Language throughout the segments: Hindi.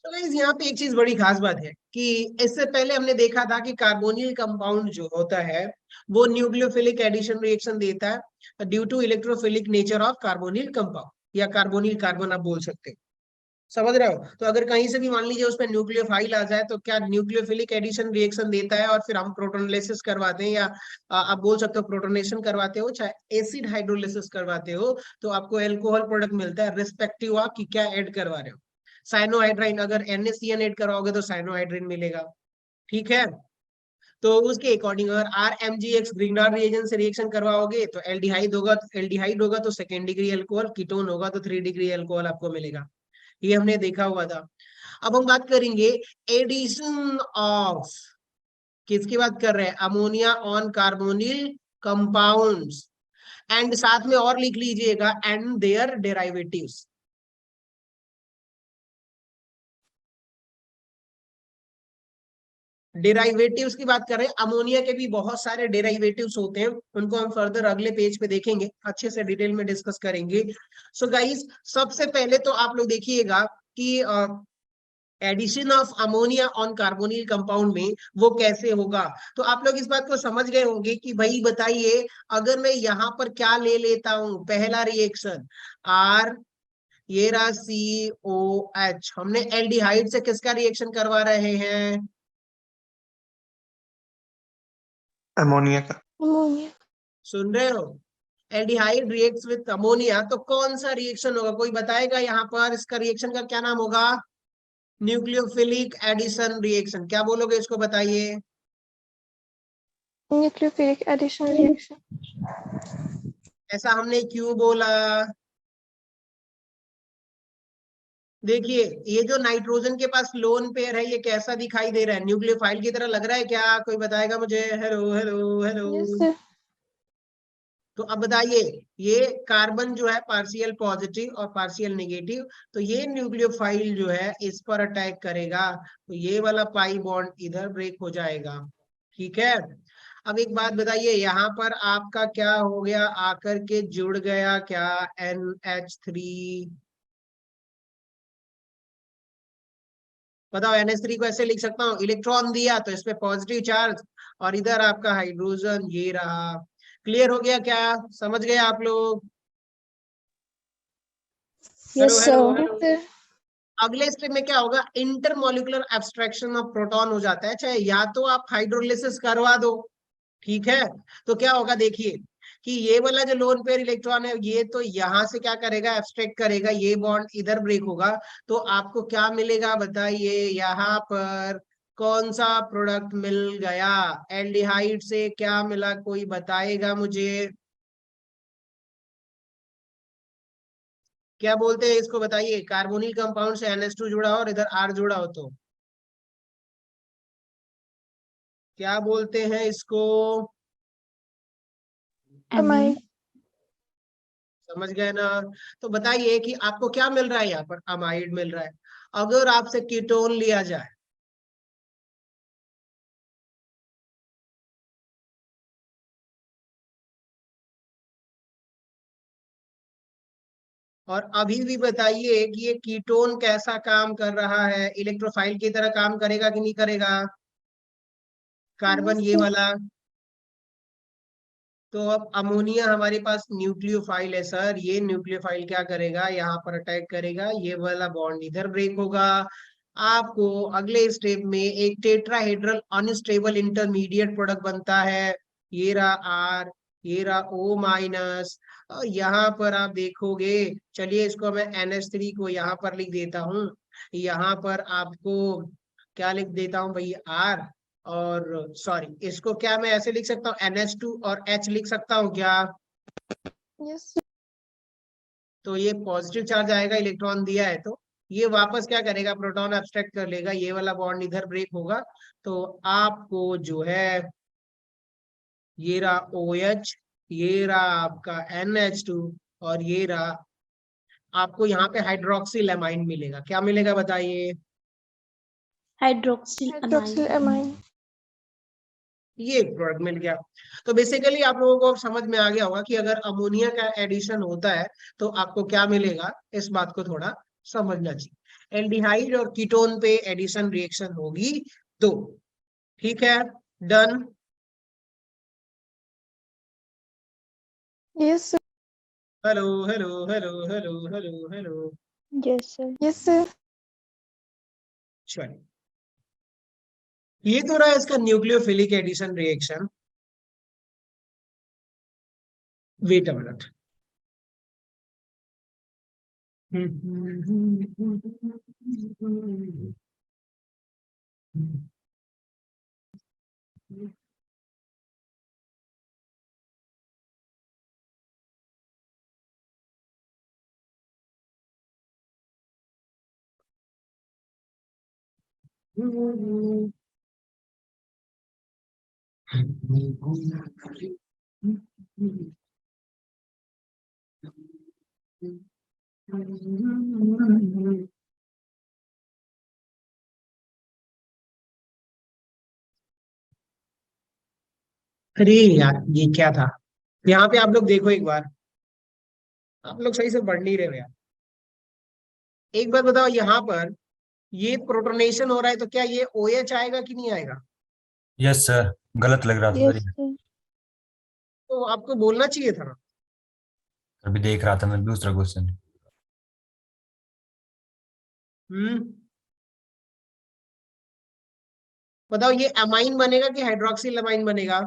तो गाइस यहाँ पे एक चीज बड़ी खास बात है कि इससे पहले हमने देखा था कि कार्बोनिल कंपाउंड जो होता है वो न्यूक्लियोफिलिक एडिशन रिएक्शन देता है due to electrophilic nature of carbonyl compound या कार्बोनिल कार्बन आप बोल सकते हो। समझ रहे हो? तो अगर कहीं से भी मान लीजिए उसमें न्यूक्लियोफाइल आ जाए तो क्या न्यूक्लियोफिलिक एडिशन रिएक्शन देता है और फिर हम प्रोटोनलिसिस करवाते हैं या आप बोल सकते हो प्रोटोनेशन करवाते हो चाहे एसिड हाइड्रोलिसिस करवाते हो तो आपको एल्कोहल प्रोडक्ट मिलता है रिस्पेक्टिव ऑफ कि क्या ऐड करवा रहे हो। साइनोहाइड्राइन अगर NaCN ऐड करवाओगे तो साइनोहाइड्रिन मिलेगा। ठीक है। तो उसके अकॉर्डिंग अगर RMgX ग्रिग्नार्ड रिएजेंट से रिएक्शन करवाओगे तो एल्डिहाइड होगा तो सेकेंड डिग्री अल्कोहल, कीटोन होगा तो 3 डिग्री अल्कोहल आपको मिलेगा। ये हमने देखा हुआ था। अब हम बात करेंगे एडिशन ऑफ, किसकी बात कर रहे हैं? Ammonia on carbonyl compounds. And साथ में और लिख लीजिएगा एंड देयर डेरिवेटिव्स। डेराइवेटिव्स की बात कर रहे हैं। अमोनिया के भी बहुत सारे डेराइवेटिव्स होते हैं, उनको हम फर्दर अगले पेज पे देखेंगे, अच्छे से डिटेल में डिस्कस करेंगे। सो गाइस सबसे पहले तो आप लोग देखिएगा कि addition of ammonia on carbonyl compound में वो कैसे होगा। तो आप लोग इस बात को समझ गए होंगे कि भाई बताइए अगर मैं यहाँ पर क्या ले लेता हूं, पहला रिएक्शन आर, ये रहा COH, हमने एल्डिहाइड से किसका रिएक्शन करवा रहे हैं? अमोनिया का। अमोनिया। सुन रहे हो? एल्डिहाइड रिएक्ट्स विद अमोनिया, तो कौन सा रिएक्शन होगा? कोई बताएगा यहाँ पर इसका रिएक्शन का क्या नाम होगा? Nucleophilic addition reaction. क्या बोलोगे इसको, बताइए? Nucleophilic addition reaction. ऐसा हमने क्यों बोला? देखिए ये जो नाइट्रोजन के पास लोन पेयर है ये कैसा दिखाई दे रहा है? न्यूक्लियोफाइल की तरह लग रहा है क्या? कोई बताएगा मुझे? Hello hello hello. Yes sir. तो अब बताइए, ये कार्बन जो है पार्शियल पॉजिटिव और पार्शियल नेगेटिव, तो ये न्यूक्लियोफाइल जो है इस पर अटैक करेगा तो ये वाला पाई बॉन्ड इधर ब्रेक हो जाएगा। ठीक है। अब एक बात बताइए, यहाँ पर आपका क्या हो गया? आकर के जुड़ गया क्या? NH3। बताओ, NH3 को ऐसे लिख सकता हूँ, इलेक्ट्रॉन दिया तो इसमें पॉजिटिव चार्ज और इधर आपका हाइड्रोजन ये रहा। क्लियर हो गया क्या? समझ गए आप लोग? Hello yes hello sir. Hello. अगले स्टेप में क्या होगा? इंटरमोलिकुलर एब्स्ट्रैक्शन ऑफ प्रोटॉन हो जाता है, चाहे या तो आप हाइड्रोलिसिस करवा दो। ठीक है। तो क्या होगा देखिए कि ये वाला जो लोन पेयर इलेक्ट्रॉन है ये तो यहां से क्या करेगा? एब्स्ट्रैक्ट करेगा, ये बॉन्ड इधर ब्रेक होगा। तो आपको क्या मिलेगा बताइए? यहाँ पर कौन सा प्रोडक्ट मिल गया? एल्डिहाइड से क्या मिला? कोई बताएगा मुझे? क्या बोलते हैं इसको, बताइए? कार्बोनिल कंपाउंड से NH2 जुड़ा हो और इधर R जुड़ा हो तो क्या बोलते हैं इसको? अमाइड। समझ गए ना? तो बताइए कि आपको क्या मिल रहा है? यहाँ पर अमाइड मिल रहा है। अगर आपसे कीटोन लिया जाए, और अभी भी बताइए कि ये कीटोन कैसा काम कर रहा है? इलेक्ट्रोफाइल की तरह काम करेगा कि नहीं करेगा? कार्बन यस ये सर। वाला। तो अब अमोनिया हमारे पास न्यूक्लियोफाइल है सर, ये न्यूक्लियोफाइल क्या करेगा? यहाँ पर अटैक करेगा, ये वाला बॉन्ड इधर ब्रेक होगा। आपको अगले स्टेप में एक टेट्राहेड्रल अनस्टेबल इंटरमीडिएट प्रोडक्ट बनता है। ये रहा R, ये रहा O-। और यहाँ पर आप देखोगे, चलिए इसको मैं NH3 को यहाँ पर लिख देता हूँ। यहाँ पर आपको क्या लिख देता हूँ भाई? R। और सॉरी, इसको क्या मैं ऐसे लिख सकता हूँ? NH2 और H लिख सकता हूँ क्या? Yes sir. तो ये पॉजिटिव चार्ज आएगा, इलेक्ट्रॉन दिया है तो ये वापस क्या करेगा? प्रोटॉन एब्स्ट्रैक्ट कर लेगा, ये वाला बॉन्ड इधर ब्रेक होगा। तो आपको जो है ये रहा OH, ये रहा आपका NH2 और ये रहा आपको यहाँ पे हाइड्रोक्सिल अमाइन मिलेगा। क्या मिलेगा बताइए? Hydroxyl hydroxyl amine. अमाइन। ये एक प्रोडक्ट मिल गया। तो बेसिकली आप लोगों को अब समझ में आ गया होगा कि अगर अमोनिया का एडिशन होता है तो आपको क्या मिलेगा, इस बात को थोड़ा समझना चाहिए। एल्डिहाइड और कीटोन पे एडिशन रिएक्शन होगी तो। ठीक है, done. Yes, sir. Hello hello hello hello hello hello. Yes, sir. Yes, sir. चलिए, ये तो रहा इसका nucleophilic addition reaction. Wait a minute. अरे यार, ये क्या था? यहाँ पे आप लोग देखो एक बार, आप लोग सही से पढ़ नहीं रहे हो यार। एक बार बताओ, यहाँ पर ये प्रोटोनेशन हो रहा है तो क्या ये OH आएगा कि नहीं आएगा? यस सर, गलत लग रहा था Yes, सर ये। sir. तो आपको बोलना चाहिए था ना। अभी देख रहा था मैं दूसरा क्वेश्चन। हम्म बताओ, ये अमाइन बनेगा कि हाइड्रोक्सिल अमाइन बनेगा?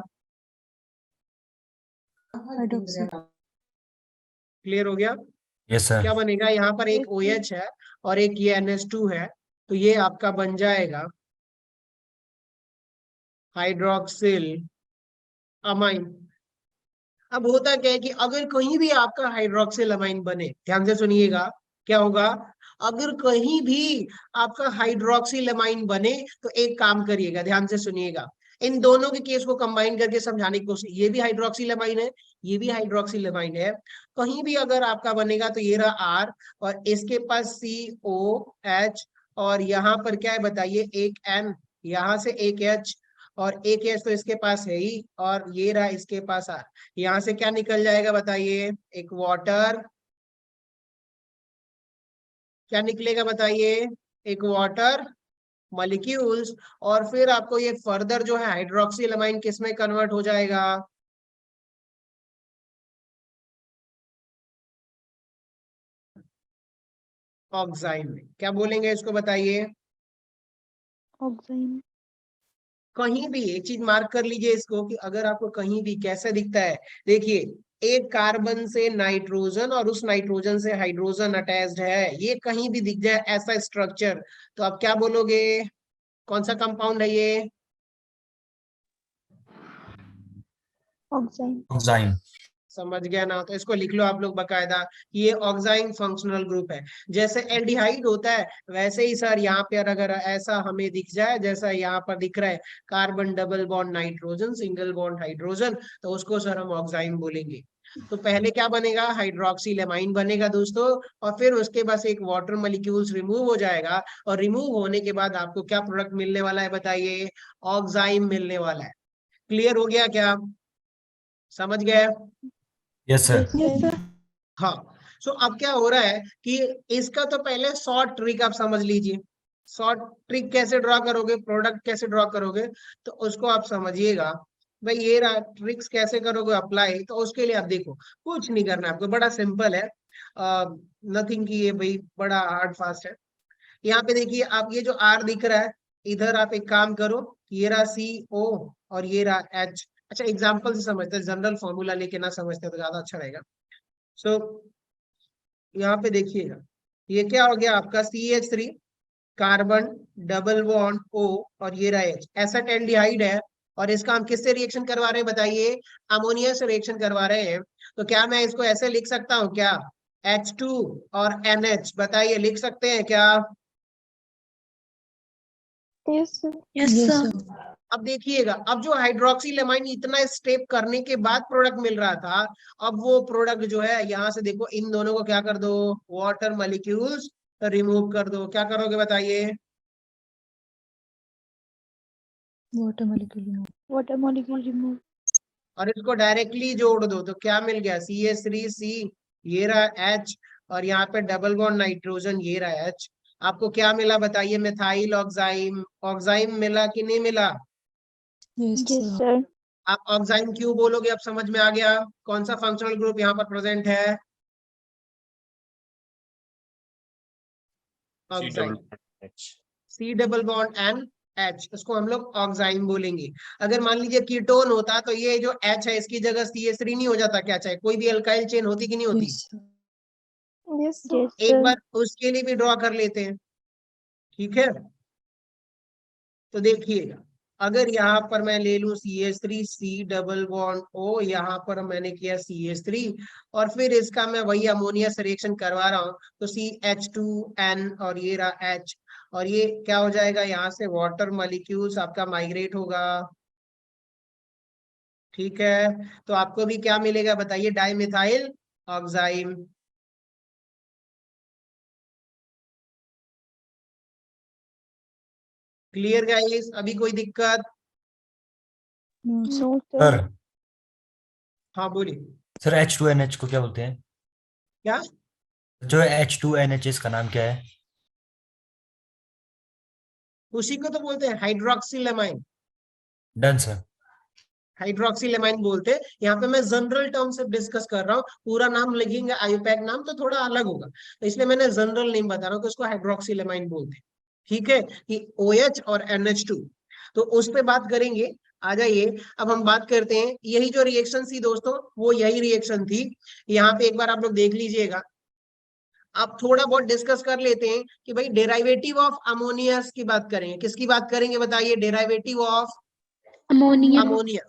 क्लियर हो गया? Yes sir. क्या बनेगा? यहाँ पर एक OH है और एक ये NH2 है, तो ये आपका बन जाएगा हाइड्रोक्सिल अमाइन। अब होता क्या है कि अगर कहीं भी आपका हाइड्रोक्सिल अमाइन बने, ध्यान से सुनिएगा, क्या होगा? अगर कहीं भी आपका हाइड्रोक्सिल अमाइन बने तो एक काम करिएगा, ध्यान से सुनिएगा, इन दोनों के केस को कंबाइन करके समझाने की कोशिश। ये भी हाइड्रोक्सिल अमाइन है, ये भी हाइड्रोक्सिल अमाइन है। कहीं भी अगर आपका बनेगा तो ये रहा R और इसके पास COH और यहाँ पर क्या है बताइए, एक N, यहाँ से एक H और एक H तो इसके पास है ही, और ये रहा इसके पास R। यहाँ से क्या निकल जाएगा बताइए? एक वाटर। क्या निकलेगा बताइए? एक वाटर मॉलिक्यूल्स। और फिर आपको ये फर्दर जो है हाइड्रोक्सिल अमाइन किस में कन्वर्ट हो जाएगा? ऑक्साइन में। क्या बोलेंगे इसको बताइए? Oxime. कहीं भी एक चीज मार्क कर लीजिए इसको, कि अगर आपको कहीं भी कैसे दिखता है, देखिए, एक कार्बन से नाइट्रोजन और उस नाइट्रोजन से हाइड्रोजन अटैच्ड है, ये कहीं भी दिख जाए ऐसा स्ट्रक्चर, तो आप क्या बोलोगे? कौन सा कंपाउंड है ये? Oxime. ऑक्साइन। समझ गया ना? तो इसको लिख लो आप लोग बकायदा, ये ऑक्साइन फंक्शनल ग्रुप है। जैसे एल्डिहाइड होता है वैसे ही सर यहाँ पे अगर ऐसा हमें दिख जाए, जैसा यहाँ पर दिख रहा है, carbon double bond nitrogen single bond hydrogen, तो उसको सर हम ऑक्साइन बोलेंगे। तो पहले क्या बनेगा? हाइड्रोक्सिल एमाइन बनेगा दोस्तों, और फिर उसके बाद एक वाटर मॉलिक्यूल्स रिमूव हो जाएगा, और रिमूव होने के बाद आपको क्या प्रोडक्ट मिलने वाला है बताइए? ऑक्साइन मिलने वाला है। क्लियर हो गया क्या? समझ गए? Yes sir. Yes, sir. हाँ। सो अब क्या हो रहा है कि इसका तो पहले शॉर्ट ट्रिक आप समझ लीजिए। शॉर्ट ट्रिक कैसे ड्रॉ करोगे, प्रोडक्ट कैसे ड्रॉ करोगे, तो उसको आप समझिएगा। भाई ये रहा ट्रिक्स, कैसे करोगे अप्लाई, तो उसके लिए आप देखो, कुछ नहीं करना है आपको, बड़ा सिंपल है। नथिंग की ये भाई बड़ा हार्ड फास्ट है। यहाँ पे देखिए, आप ये जो R दिख रहा है, इधर आप एक काम करो, ये रहा CO और ये रहा H। अच्छा, एग्जाम्पल से समझते हैं, जनरल फॉर्मूला लेके ना समझते तो ज्यादा अच्छा रहेगा। सो यहाँ पे देखिएगा, ये क्या हो गया आपका? CH3 carbon double bond O और ये रहा H, एसिड एल्डिहाइड है। और इसका हम किससे रिएक्शन करवा रहे हैं बताइए? अमोनिया से रिएक्शन करवा रहे हैं। तो क्या मैं इसको ऐसे लिख सकता हूँ क्या? H2 और NH, बताइए लिख सकते हैं क्या? Yes, sir. Yes, sir. अब देखिएगा, अब जो हाइड्रोक्सिल अमाइन इतना स्टेप करने के बाद प्रोडक्ट मिल रहा था, अब वो प्रोडक्ट जो है, यहाँ से देखो, इन दोनों को क्या कर दो? वाटर मॉलिक्यूल्स रिमूव कर दो। क्या करोगे बताइए? Water molecule remove. Water molecule remove. और इसको डायरेक्टली जोड़ दो, तो क्या मिल गया? CH3C, ये रहा H, और यहाँ पे डबल बॉन्ड नाइट्रोजन, ये रहा H। आपको क्या मिला बताइए? मिथाइल ऑक्साइम, ऑक्साइम मिला कि नहीं मिला? Yes, Yes, sir. sir. आप ऑक्साइम क्यों बोलोगे? अब समझ में आ गया कौन सा फंक्शनल ग्रुप यहाँ पर प्रेजेंट है? Oxime, C double bond N H, इसको हम लोग ऑक्साइम बोलेंगे। अगर मान लीजिए कीटोन होता तो ये जो एच है इसकी जगह CH3 नहीं हो जाता क्या? चाहे कोई भी अल्काइल चेन होती कि नहीं होती? Yes, sir. Yes, sir. Yes, एक sir. बार उसके लिए भी ड्रॉ कर लेते हैं, ठीक है? तो देखिएगा, अगर यहाँ पर मैं ले लूं CH3, सी डबल बॉन्ड O, यहाँ पर मैंने किया CH3 और फिर इसका मैं वही अमोनिया से रिएक्शन करवा रहा हूँ, तो CH2N और ये रहा H, और ये क्या हो जाएगा? यहाँ से वाटर मॉलिक्यूल्स आपका माइग्रेट होगा, ठीक है? तो आपको भी क्या मिलेगा बताइए? Dimethyl oxime. Clear guys? अभी कोई दिक्कत? No, sir. No, sir. Sir हाँ बोलिए। सर H2NH को क्या बोलते हैं? क्या? जो H2NH इसका नाम क्या है? उसी को तो बोलते हैं हाइड्रोक्सिलेमाइन, डन सर। हाइड्रोक्सिलेमाइन बोलते हैं। यहाँ पे मैं जनरल टर्म से डिस्कस कर रहा हूँ, पूरा नाम लिखेंगे आयुपैक नाम तो थोड़ा अलग होगा, तो इसलिए मैंने जनरल नेम बता रहा हूँ कि उसको हाइड्रोक्सिलेमाइन बोलते हैं, ठीक है? कि OH और NH2, तो उस पे बात करेंगे। आ जाइए, अब हम बात करते हैं, यही जो रिएक्शन थी दोस्तों, वो यही रिएक्शन थी। यहाँ पे एक बार आप लोग देख लीजिएगा, आप थोड़ा बहुत डिस्कस कर लेते हैं कि भाई डेराइवेटिव ऑफ अमोनिया की बात करेंगे। किसकी बात करेंगे बताइए? Derivative of Ammonia. अमोनिया।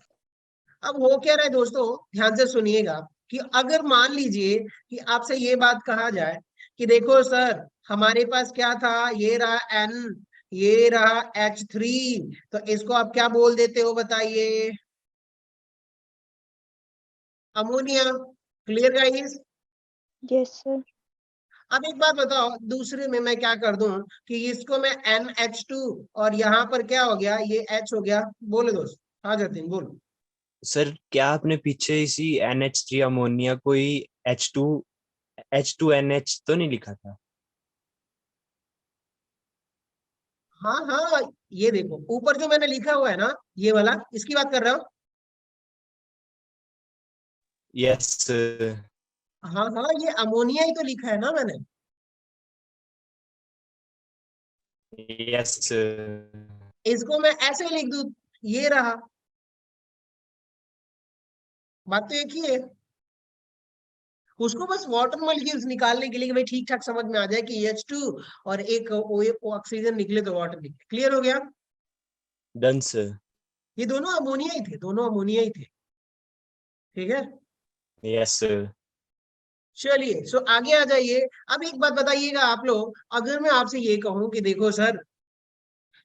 अब हो क्या रहा है दोस्तों, ध्यान से सुनिएगा, कि अगर मान लीजिए कि आपसे ये बात कहा जाए कि देखो सर, हमारे पास क्या था? ये रहा N, ये रहा H3, तो इसको आप क्या बोल देते हो बताइए? Ammonia. Clear guys? Yes, sir. अब एक बात बताओ, दूसरे में मैं क्या कर दूं कि इसको मैं NH2 और यहाँ पर क्या हो गया? ये H हो गया। बोलो दोस्त, हाँ जतिन बोलो। सर क्या आपने पीछे इसी NH3 अमोनिया को ही H2NH तो नहीं लिखा था? हाँ हाँ, ये देखो ऊपर जो मैंने लिखा हुआ है ना, ये वाला, इसकी बात कर रहा हूँ। यस हाँ हाँ, ये अमोनिया ही तो लिखा है ना मैंने। यस इसको मैं ऐसे लिख दूं, ये रहा। बात तो एक ही है, उसको बस वाटर मॉलिक्यूल्स निकालने के लिए कि भाई ठीक ठाक समझ में आ जाए कि H2 और एक ऑक्सीजन निकले तो वाटर निकले। क्लियर हो गया? Done sir. ये दोनों अमोनिया ही थे, दोनों अमोनिया ही थे, ठीक है? Yes sir. चलिए, सो आगे आ जाइए। अब एक बात बताइएगा आप लोग, अगर मैं आपसे ये कहूं कि देखो सर,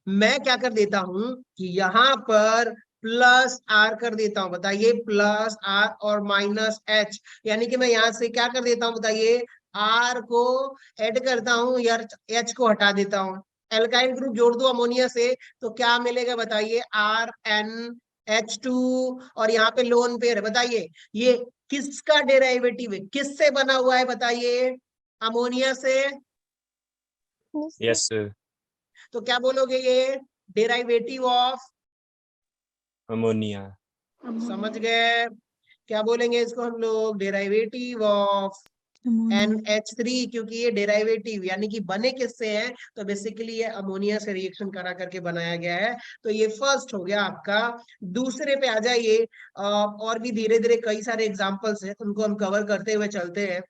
मैं क्या कर देता हूं कि यहाँ पर प्लस R कर देता हूं, बताइए? प्लस R और माइनस H, यानी कि मैं यहाँ से क्या कर देता हूं बताइए? R को ऐड करता हूं या H को हटा देता हूं। एल्काइल ग्रुप जोड़ दो अमोनिया से तो क्या मिलेगा बताइए? RnH2, और यहाँ पे लोन पेयर है, बताइए ये किसका डेरिवेटिव है? किससे बना हुआ है बताइए? अमोनिया से। Yes, sir. Yes sir. तो क्या बोलोगे? ये डेरिवेटिव ऑफ अमोनिया। समझ गए? क्या बोलेंगे इसको हम लोग? Derivative of Ammonia. NH3, क्योंकि ये डेरिवेटिव यानी कि बने किससे हैं? तो बेसिकली ये अमोनिया से रिएक्शन करा करके बनाया गया है। तो ये फर्स्ट हो गया आपका। दूसरे पे आ जाइए, और भी धीरे धीरे कई सारे एग्जांपल्स हैं, उनको हम कवर करते हुए चलते हैं।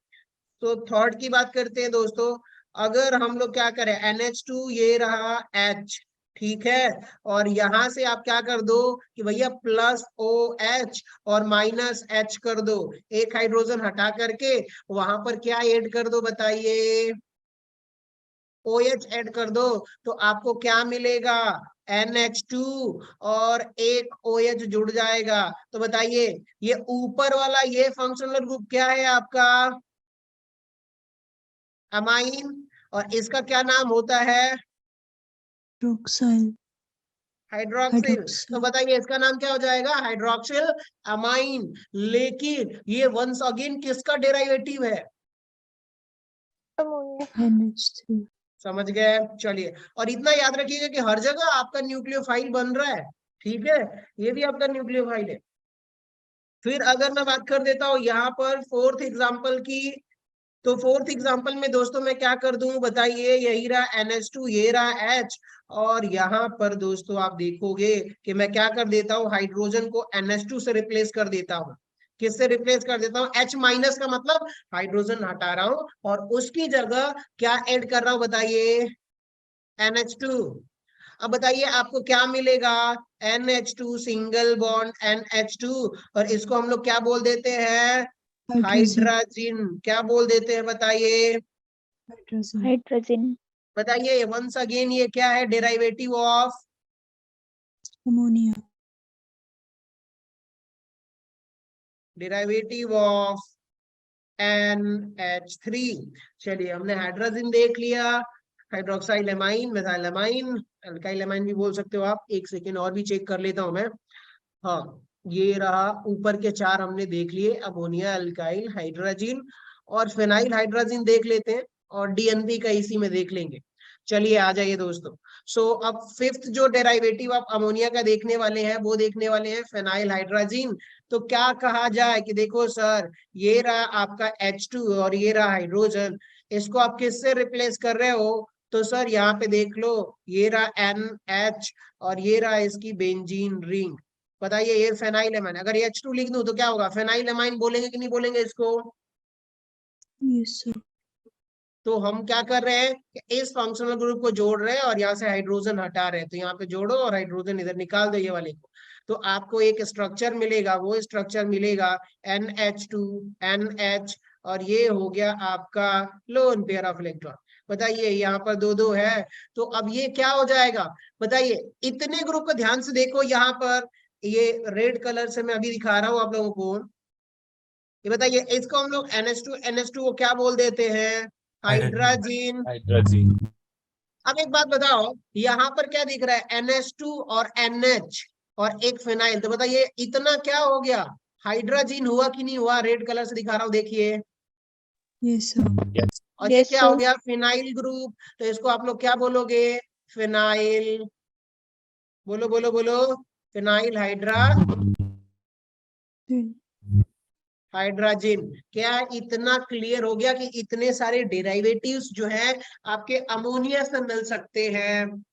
तो थर्ड की बात करते हैं दोस्तों। अगर हम लोग क्या करें, NH2 ये रहा H, ठीक है? और यहां से आप क्या कर दो कि भैया प्लस OH और माइनस H कर दो, एक हाइड्रोजन हटा करके वहां पर क्या ऐड कर दो बताइए? OH ऐड कर दो, तो आपको क्या मिलेगा? NH2 और एक OH जुड़ जाएगा। तो बताइए, ये ऊपर वाला ये फंक्शनल ग्रुप क्या है आपका? अमाइन। और इसका क्या नाम होता है? Hydroxyl. हाइड्रोक्सिल। तो Hydroxyl. बताइए इसका नाम क्या हो जाएगा? Hydroxyl amine. लेकिन ये वंस अगेन किसका डेरिवेटिव है? Ammonia. NH3. समझ गए? चलिए, और इतना याद रखिएगा कि हर जगह आपका न्यूक्लियोफाइल बन रहा है, ठीक है, ये भी आपका न्यूक्लियोफाइल है। फिर अगर मैं बात कर देता हूँ यहाँ पर फोर्थ एग्जाम्पल की, तो फोर्थ एग्जाम्पल में दोस्तों मैं क्या कर दूं बताइए, यही रहा NH2, ये रहा H, और यहाँ पर दोस्तों आप देखोगे कि मैं क्या कर देता हूँ, हाइड्रोजन को NH2 से रिप्लेस कर देता हूँ। किससे रिप्लेस कर देता हूँ? H माइनस का मतलब हाइड्रोजन हटा रहा हूँ और उसकी जगह क्या ऐड कर रहा हूँ बताइए, NH2। अब बताइए आपको क्या मिलेगा, NH2 सिंगल बॉन्ड NH2, और इसको हम लोग क्या बोल देते हैं, हाइड्रोजन हाइड्रोजन। क्या बोल देते हैं बताइए, हाइड्रोजन हाइड्रोजन बताइए वंस अगेन, ये क्या है, डेरिवेटिव ऑफ अमोनिया NH3। चलिए, हमने हाइड्रोजन देख लिया, hydroxyl amine, methyl amine, alkyl amine भी बोल सकते हो आप। एक सेकेंड और भी चेक कर लेता हूं मैं। हाँ, ये रहा ऊपर के चार हमने देख लिए, अमोनिया, अल्काइल, हाइड्रोजन और फिनाइल हाइड्रोजन देख लेते हैं, और डीएनपी का इसी में देख लेंगे। चलिए आ जाइए दोस्तों। अब फिफ्थ जो डेरिवेटिव आप अमोनिया का देखने वाले हैं, वो देखने वाले हैं फिनाइल हाइड्रोजन। तो क्या कहा जाए कि देखो सर, ये रहा आपका H2 और ये रहा हाइड्रोजन, इसको आप किससे रिप्लेस कर रहे हो? तो सर यहाँ पे देख लो, ये रहा NH और ये रहा इसकी बेंजीन रिंग। बताइए ये फेनाइल एमाइन, अगर ये H2 लिख दूं तो क्या होगा, फेनाइल एमाइन बोलेंगे कि नहीं बोलेंगे इसको? यस सर तो हम क्या कर रहे हैं कि इस फंक्शनल ग्रुप को जोड़ रहे हैं और यहाँ से हाइड्रोजन हटा रहे हैं, तो यहाँ पे जोड़ो और हाइड्रोजन इधर निकाल दो ये वाले को, तो आपको एक स्ट्रक्चर मिलेगा, वो स्ट्रक्चर मिलेगा NH2 NH, और ये हो गया आपका लोन पेयर ऑफ इलेक्ट्रॉन। बताइए यहाँ पर दो दो है, तो अब ये क्या हो जाएगा बताइए, इतने ग्रुप को ध्यान से देखो, यहाँ पर ये रेड कलर से मैं अभी दिखा रहा हूँ आप लोगों को, ये बताइए इसको हम लोग NH2 को क्या बोल देते हैं, हाइड्रोजन। हाइड्रोजन। अब एक बात बताओ, यहाँ पर क्या दिख रहा है, NH2 और NH और एक फिनाइल, तो बताइए इतना क्या हो गया, हाइड्रोजन हुआ कि नहीं हुआ? रेड कलर से दिखा रहा हूँ देखिए, यस सर और ये यस क्या हो सर गया, फिनाइल ग्रुप। तो इसको आप लोग क्या बोलोगे, फिनाइल, बोलो बोलो बोलो, फिनाइल हाइड्रोजन। क्या इतना क्लियर हो गया कि इतने सारे डेरिवेटिव्स जो हैं आपके अमोनिया से मिल सकते हैं?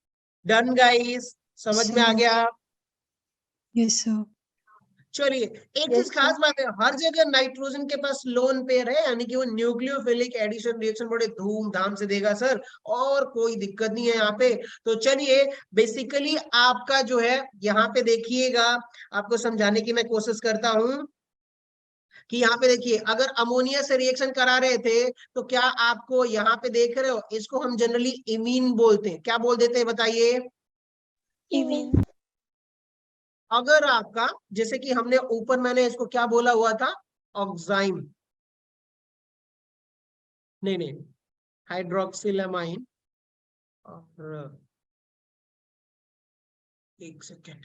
डन गाइस, समझ में आ गया? यस सर चलिए, एक चीज यस खास सर बात है, हर जगह नाइट्रोजन के पास लोन पेयर है, यानी कि वो न्यूक्लियोफिलिक एडिशन रिएक्शन बड़े धूमधाम से देगा सर, और कोई दिक्कत नहीं है यहाँ पे। तो चलिए, बेसिकली आपका जो है यहाँ पे देखिएगा, आपको समझाने की मैं कोशिश करता हूँ कि यहाँ पे देखिए, अगर अमोनिया से रिएक्शन करा रहे थे तो क्या आपको यहाँ पे देख रहे हो, इसको हम जनरली इमीन बोलते हैं, क्या बोल देते हैं बताइए, इमीन अगर आपका, जैसे कि हमने ऊपर मैंने इसको क्या बोला हुआ था, ऑक्साइम, नहीं नहीं, हाइड्रोक्सिलामाइन, और एक सेकेंड,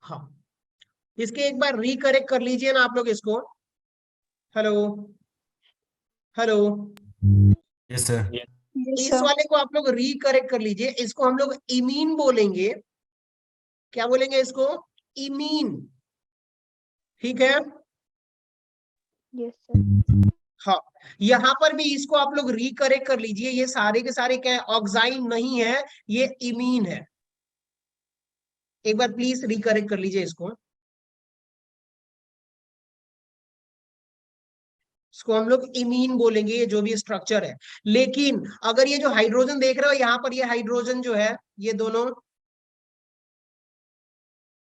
हाँ, इसके एक बार रिकरेक्ट कर लीजिए ना आप लोग इसको, hello hello, yes sir. Yes इस सर वाले को आप लोग रिकरेक्ट कर लीजिए, इसको हम लोग इमीन बोलेंगे, क्या बोलेंगे इसको, इमीन, ठीक है? यस सर हाँ, यहाँ पर भी इसको आप लोग रिकरेक्ट कर लीजिए, ये सारे के सारे क्या है, ऑक्साइन नहीं है, ये इमीन है। एक बार प्लीज रिकरेक्ट कर लीजिए इसको हम लोग इमीन बोलेंगे, ये जो भी स्ट्रक्चर है। लेकिन अगर ये जो हाइड्रोजन देख रहे हो यहाँ पर, ये हाइड्रोजन जो है, ये दोनों,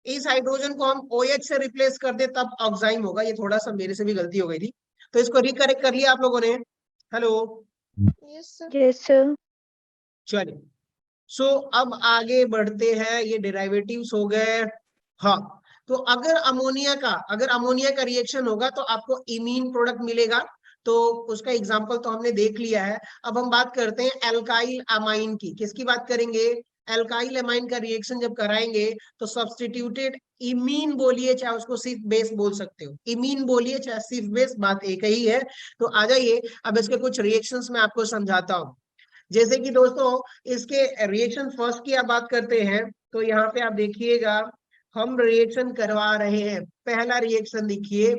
इस हाइड्रोजन को हम OH से रिप्लेस कर दे तब ऑक्साइम होगा, ये थोड़ा सा मेरे से भी गलती हो गई थी, तो इसको रिकरेक्ट कर लिया आप लोगों ने, हेलो, यस सर चलिए। अब आगे बढ़ते हैं, ये डेरिवेटिव्स हो गए। हाँ, तो अगर अमोनिया का रिएक्शन होगा तो आपको इमीन प्रोडक्ट मिलेगा, तो उसका एग्जांपल तो हमने देख लिया है। अब हम बात करते हैं एल्काइल अमाइन की, किसकी बात करेंगे, एल्काइल एमाइन का रिएक्शन जब कराएंगे तो सब्स्टिट्यूटेड इमीन बोलिए चाहे उसको सिर्फ बेस बोल सकते हो, इमीन बोलिए चाहे सिर्फ बेस, बात एक ही है। तो आ जाइए अब इसके कुछ रिएक्शंस मैं आपको समझाता हूँ। जैसे कि दोस्तों इसके रिएक्शन फर्स्ट की आप बात करते हैं तो यहाँ पे आप देखिएगा हम रिएक्शन करवा रहे हैं। पहला रिएक्शन देखिए,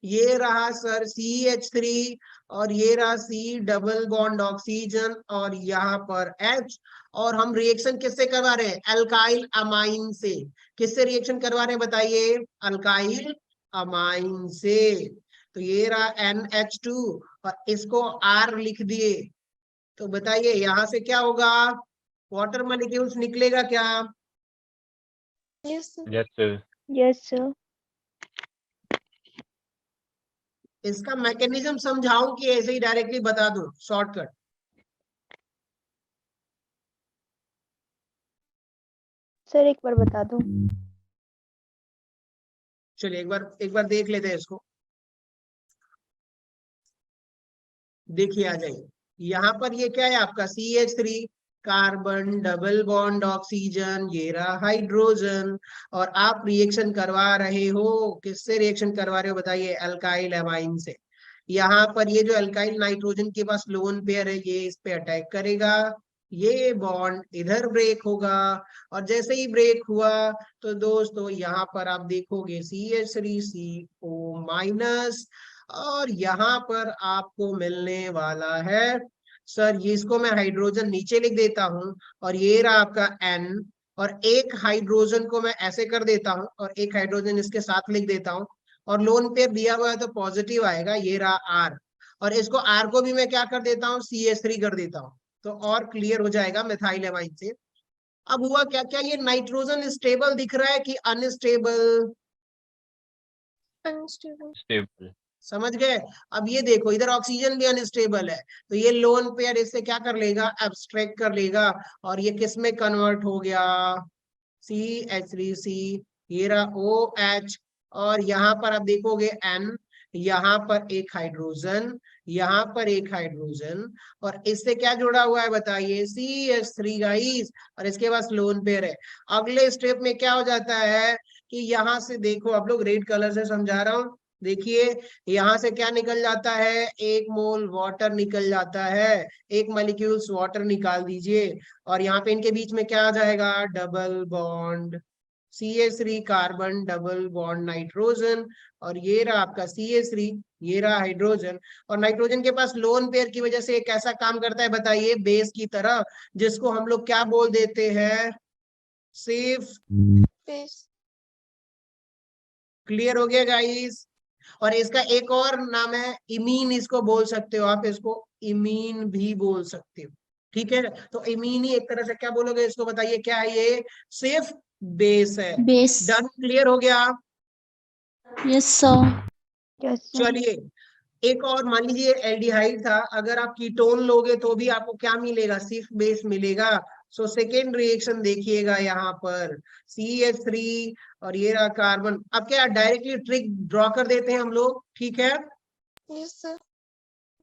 ये रहा सर CH3 और ये रहा C डबल बॉन्ड ऑक्सीजन और यहाँ पर H, और हम रिएक्शन किससे करवा रहे हैं? अल्काइल अमाइन से। किससे रिएक्शन करवा रहे हैं बताइए? अल्काइल अमाइन से। तो ये रहा NH2 और इसको R लिख दिए। तो बताइए यहाँ से क्या होगा? वाटर मॉलिक्यूल्स निकलेगा क्या? Yes, sir. Yes, sir. Yes, sir. इसका मैकेनिज्म समझाऊं कि ऐसे ही डायरेक्टली बता दूं शॉर्टकट? सर एक बार बता दो। चलिए एक बार देख लेते हैं इसको। देखिए आ जाइए, यहाँ पर ये क्या है आपका CH3 carbon double bond oxygen, ये रहा हाइड्रोजन, और आप रिएक्शन करवा रहे हो, किससे रिएक्शन करवा रहे हो बताइए? अल्काइल एमाइन से। यहाँ पर ये जो अल्काइल नाइट्रोजन के पास लोन पेयर है ये इस पे अटैक करेगा, ये बॉन्ड इधर ब्रेक होगा, और जैसे ही ब्रेक हुआ तो दोस्तों यहाँ पर आप देखोगे CH3CO माइनस, और यहाँ पर आपको मिलने वाला है सर, ये इसको मैं हाइड्रोजन नीचे लिख देता हूं, और ये रहा आपका N, और एक हाइड्रोजन को मैं ऐसे कर देता हूं और एक हाइड्रोजन इसके साथ लिख देता हूं, और लोन पेयर दिया हुआ है तो पॉजिटिव आएगा, ये रहा R, और इसको R को भी मैं क्या कर देता हूँ? CH3 कर देता हूँ, तो और क्लियर हो जाएगा मिथाइल एमाइन से। अब हुआ क्या, क्या ये नाइट्रोजन स्टेबल दिख रहा है कि अनस्टेबल? Unstable. Stable. समझ गए? अब ये देखो इधर ऑक्सीजन भी अनस्टेबल है, तो ये लोन पेयर इससे क्या कर लेगा? एब्स्ट्रैक्ट कर लेगा, और ये किस में कन्वर्ट हो गया? CH3C, ये रहा OH, और यहाँ पर आप देखोगे N, यहाँ पर एक हाइड्रोजन, यहाँ पर एक हाइड्रोजन, और इससे क्या जुड़ा हुआ है बताइए? CH3 गाइस, और इसके पास लोन पेयर है। अगले स्टेप में क्या हो जाता है कि यहाँ से देखो, आप लोग रेड कलर से समझा रहा हूं, देखिए यहाँ से क्या निकल जाता है? 1 मोल वाटर निकल जाता है, एक मॉलिक्यूल्स वाटर निकाल दीजिए, और यहाँ पे इनके बीच में क्या आ जाएगा? Double bond CH3 carbon double bond nitrogen, और ये रहा आपका CH3, ये रहा हाइड्रोजन, और नाइट्रोजन के पास लोन पेयर की वजह से एक ऐसा काम करता है बताइए? बेस की तरह, जिसको हम लोग क्या बोल देते हैं? सिर्फ Base. क्लियर हो गया गाइस? और इसका एक और नाम है इमीन, इसको बोल सकते हो आप, इसको इमीन भी बोल सकते हो, ठीक है? तो इमीन ही एक तरह से क्या बोलोगे इसको बताइए? क्या है ये? सिर्फ बेस है। Base. डन, क्लियर हो गया? Yes, sir. Yes, sir. चलिए एक और, मान लीजिए एल्डिहाइड था, अगर आप कीटोन लोगे तो भी आपको क्या मिलेगा? सिर्फ बेस मिलेगा। सो सेकेंड रिएक्शन देखिएगा यहाँ पर, CH3 और ये रहा कार्बन। अब क्या डायरेक्टली ट्रिक ड्रॉ कर देते हैं हम लोग, ठीक है? Yes, sir.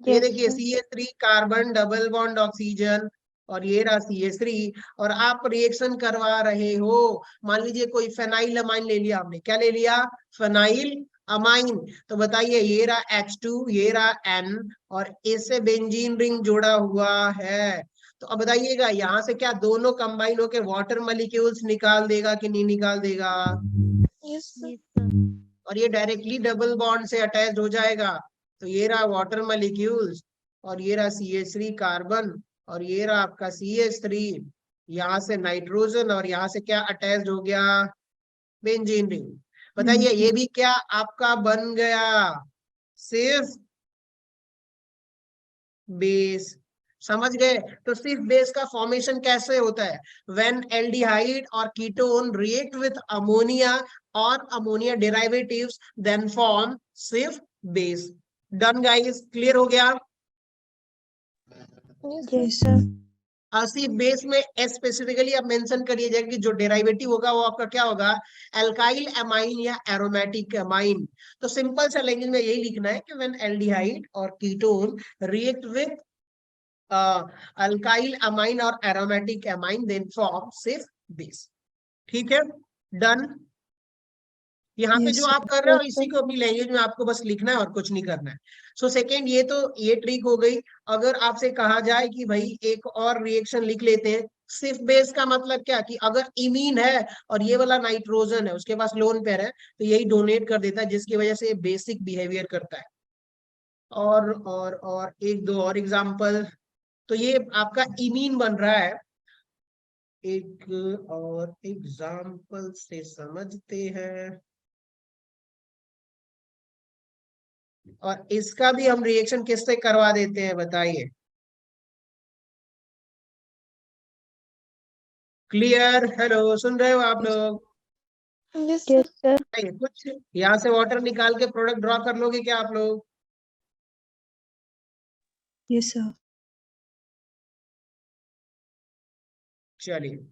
ये Yes, देखिए sir. CH3 carbon double bond oxygen, और ये रहा CH3, और आप रिएक्शन करवा रहे हो, मान लीजिए कोई फेनाइल अमाइन ले लिया आपने, क्या ले लिया? Phenyl amine. तो बताइए ये रहा H2, ये रहा N, और इससे बेंजीन रिंग जुड़ा हुआ है। तो अब बताइएगा यहाँ से क्या दोनों कंबाइन होके वाटर मॉलिक्यूल्स निकाल देगा कि नहीं निकाल देगा? Yes, sir. Yes, sir. और ये डायरेक्टली डबल बॉन्ड से अटैच हो जाएगा। तो ये रहा वाटर मॉलिक्यूल्स, और ये रहा CH3 कार्बन, और ये रहा आपका CH3, यहाँ से नाइट्रोजन, और यहाँ से क्या अटैच हो गया? Benzene ring. बताइए ये भी क्या आपका बन गया? सिर्फ बेस। समझ गए? तो सिर्फ बेस का फॉर्मेशन कैसे होता है? व्हेन एल्डिहाइड और कीटोन रिएक्ट विथ अमोनिया और अमोनिया डेरिवेटिव्स देन फॉर्म सिर्फ बेस। डन गाइस, क्लियर हो गया? Yes, sir. Yes, sir. सिर्फ बेस में स्पेसिफिकली आप मेंशन करिए जाए कि जो डेरिवेटिव होगा वो आपका क्या होगा? अल्काइल अमाइन या एरोमेटिक अमाइन। तो सिंपल सा लैंग्वेज में यही लिखना है कि व्हेन एल्डिहाइड और ketone react with alkyl amine और एरोमेटिक अमाइन देन फॉर्म सिर्फ बेस। ठीक है, डन। यहाँ पे जो आप कर रहे हो Yes, इसी sir. को अपनी लैंग्वेज में आपको बस लिखना है और कुछ नहीं करना है। सो सेकेंड, ये तो ये ट्रिक हो गई। अगर आपसे कहा जाए कि भाई एक और रिएक्शन लिख लेते हैं, सिर्फ बेस का मतलब क्या कि अगर इमीन है और ये वाला नाइट्रोजन है, उसके पास लोन पेयर है, तो यही डोनेट कर देता है, जिसकी वजह से बेसिक बिहेवियर करता है। और एक दो और एग्जांपल। तो ये आपका इमीन बन रहा है। एक और एग्जांपल से समझते हैं, और इसका भी हम रिएक्शन किससे करवा देते हैं बताइए। क्लियर? हेलो, सुन रहे हो आप लोग? Yes, sir. कुछ यहाँ से वाटर निकाल के प्रोडक्ट ड्रॉ कर लोगे क्या आप लोग? Yes, sir. चलिए,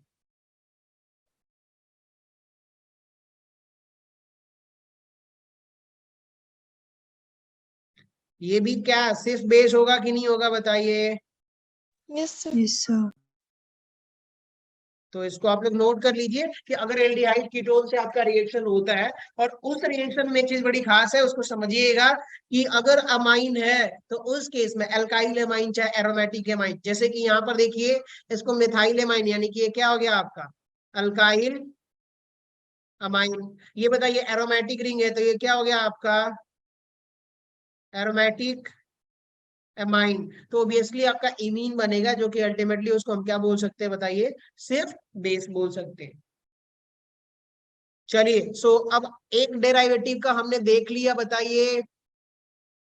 ये भी क्या सिर्फ बेस होगा कि नहीं होगा बताइए। Yes, sir. Yes, sir. तो इसको आप लोग नोट कर लीजिए कि अगर एल्डिहाइड कीटोन से आपका रिएक्शन होता है, और उस रिएक्शन में एक चीज बड़ी खास है, उसको समझिएगा कि अगर अमाइन है तो उस केस में अल्काइल अमाइन चाहे एरोमेटिक अमाइन, जैसे कि यहाँ पर देखिए इसको मिथाइल अमाइन, यानी कि ये क्या हो गया आपका अल्काइल अमाइन। ये बताइए एरोमेटिक रिंग है तो ये क्या हो गया आपका एरोमेटिक अमाइन। तो ऑब्वियसली आपका इमीन बनेगा, जो कि अल्टीमेटली उसको हम क्या बोल सकते हैं बताइए, सिर्फ बेस बोल सकते हैं। चलिए, सो अब एक डेरिवेटिव का हमने देख लिया, बताइए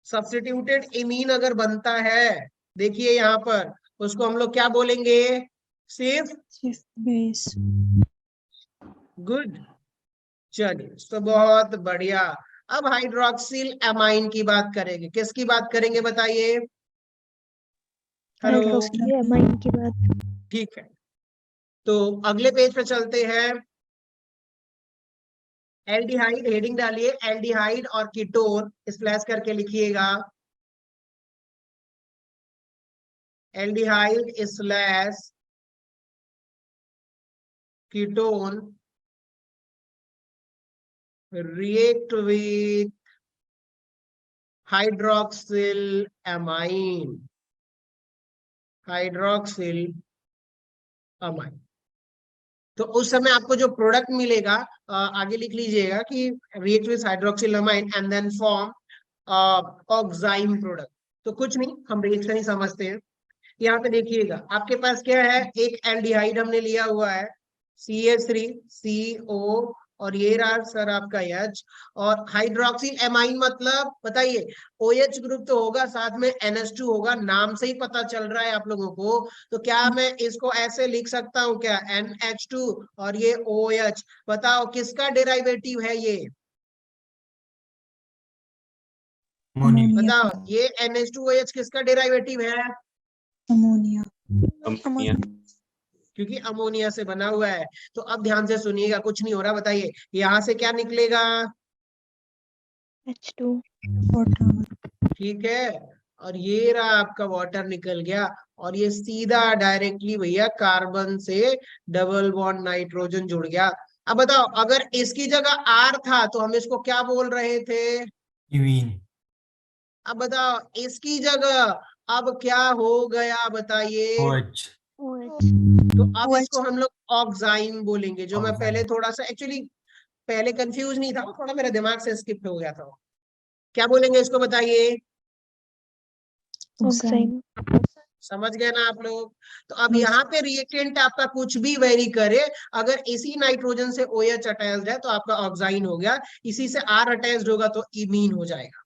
सब्स्टिट्यूटेड इमीन अगर बनता है, देखिए यहाँ पर, उसको हम लोग क्या बोलेंगे, सिर्फ Shift base. गुड। चलिए, तो बहुत बढ़िया। अब हाइड्रोक्सिल अमाइन की बात करेंगे। किसकी बात करेंगे बताइए? Hello, Hydroxyl. ये अमाइन की बात। ठीक है, तो अगले पेज पे चलते हैं। एल्डिहाइड, हेडिंग डालिए एल्डिहाइड और कीटोन, स्लैश करके लिखिएगा aldehyde slash ketone react with hydroxyl amine, hydroxyl amine. तो उस समय आपको जो प्रोडक्ट मिलेगा, आगे लिख लीजिएगा कि react with hydroxyl amine and then form oxime product. तो कुछ नहीं, हम रिएक्शन ही समझते हैं। यहाँ पे देखिएगा आपके पास क्या है, एक एल्डिहाइड हमने लिया हुआ है CH3CO, और ये रहा सर आपका H, और हाइड्रोक्सिल एमाइन मतलब बताइए OH ग्रुप तो होगा, साथ में NH2 होगा, नाम से ही पता चल रहा है आप लोगों को। तो क्या मैं इसको ऐसे लिख सकता हूँ क्या, NH2 और ये OH? बताओ किसका डेरिवेटिव है ये, Ammonia. बताओ ये NH2OH किसका डेरिवेटिव है? Ammonia. अमोनिया। क्योंकि अमोनिया से बना हुआ है। तो अब ध्यान से सुनिएगा, कुछ नहीं हो रहा, बताइए यहां से क्या निकलेगा, H2. Water. ठीक है, और ये रहा आपका वाटर निकल गया, और ये सीधा डायरेक्टली भैया कार्बन से डबल बॉन्ड नाइट्रोजन जुड़ गया। अब बताओ अगर इसकी जगह R था तो हम इसको क्या बोल रहे थे? Imine. अब बताओ इसकी जगह अब क्या हो गया बताइए? OH. OH. तो अब इसको हम लोग ऑक्साइम बोलेंगे, जो मैं Oxime. पहले थोड़ा सा एक्चुअली पहले कंफ्यूज नहीं था, वो थोड़ा मेरे दिमाग से स्किप हो गया था। क्या बोलेंगे इसको बताइए? Oxime. समझ गए ना आप लोग? तो अब यहाँ पे रिएक्टेंट आपका कुछ भी वेरी करे, अगर इसी नाइट्रोजन से OH अटैच्ड है तो आपका ऑक्साइन हो गया, इसी से R अटैच्ड होगा तो इमीन हो जाएगा।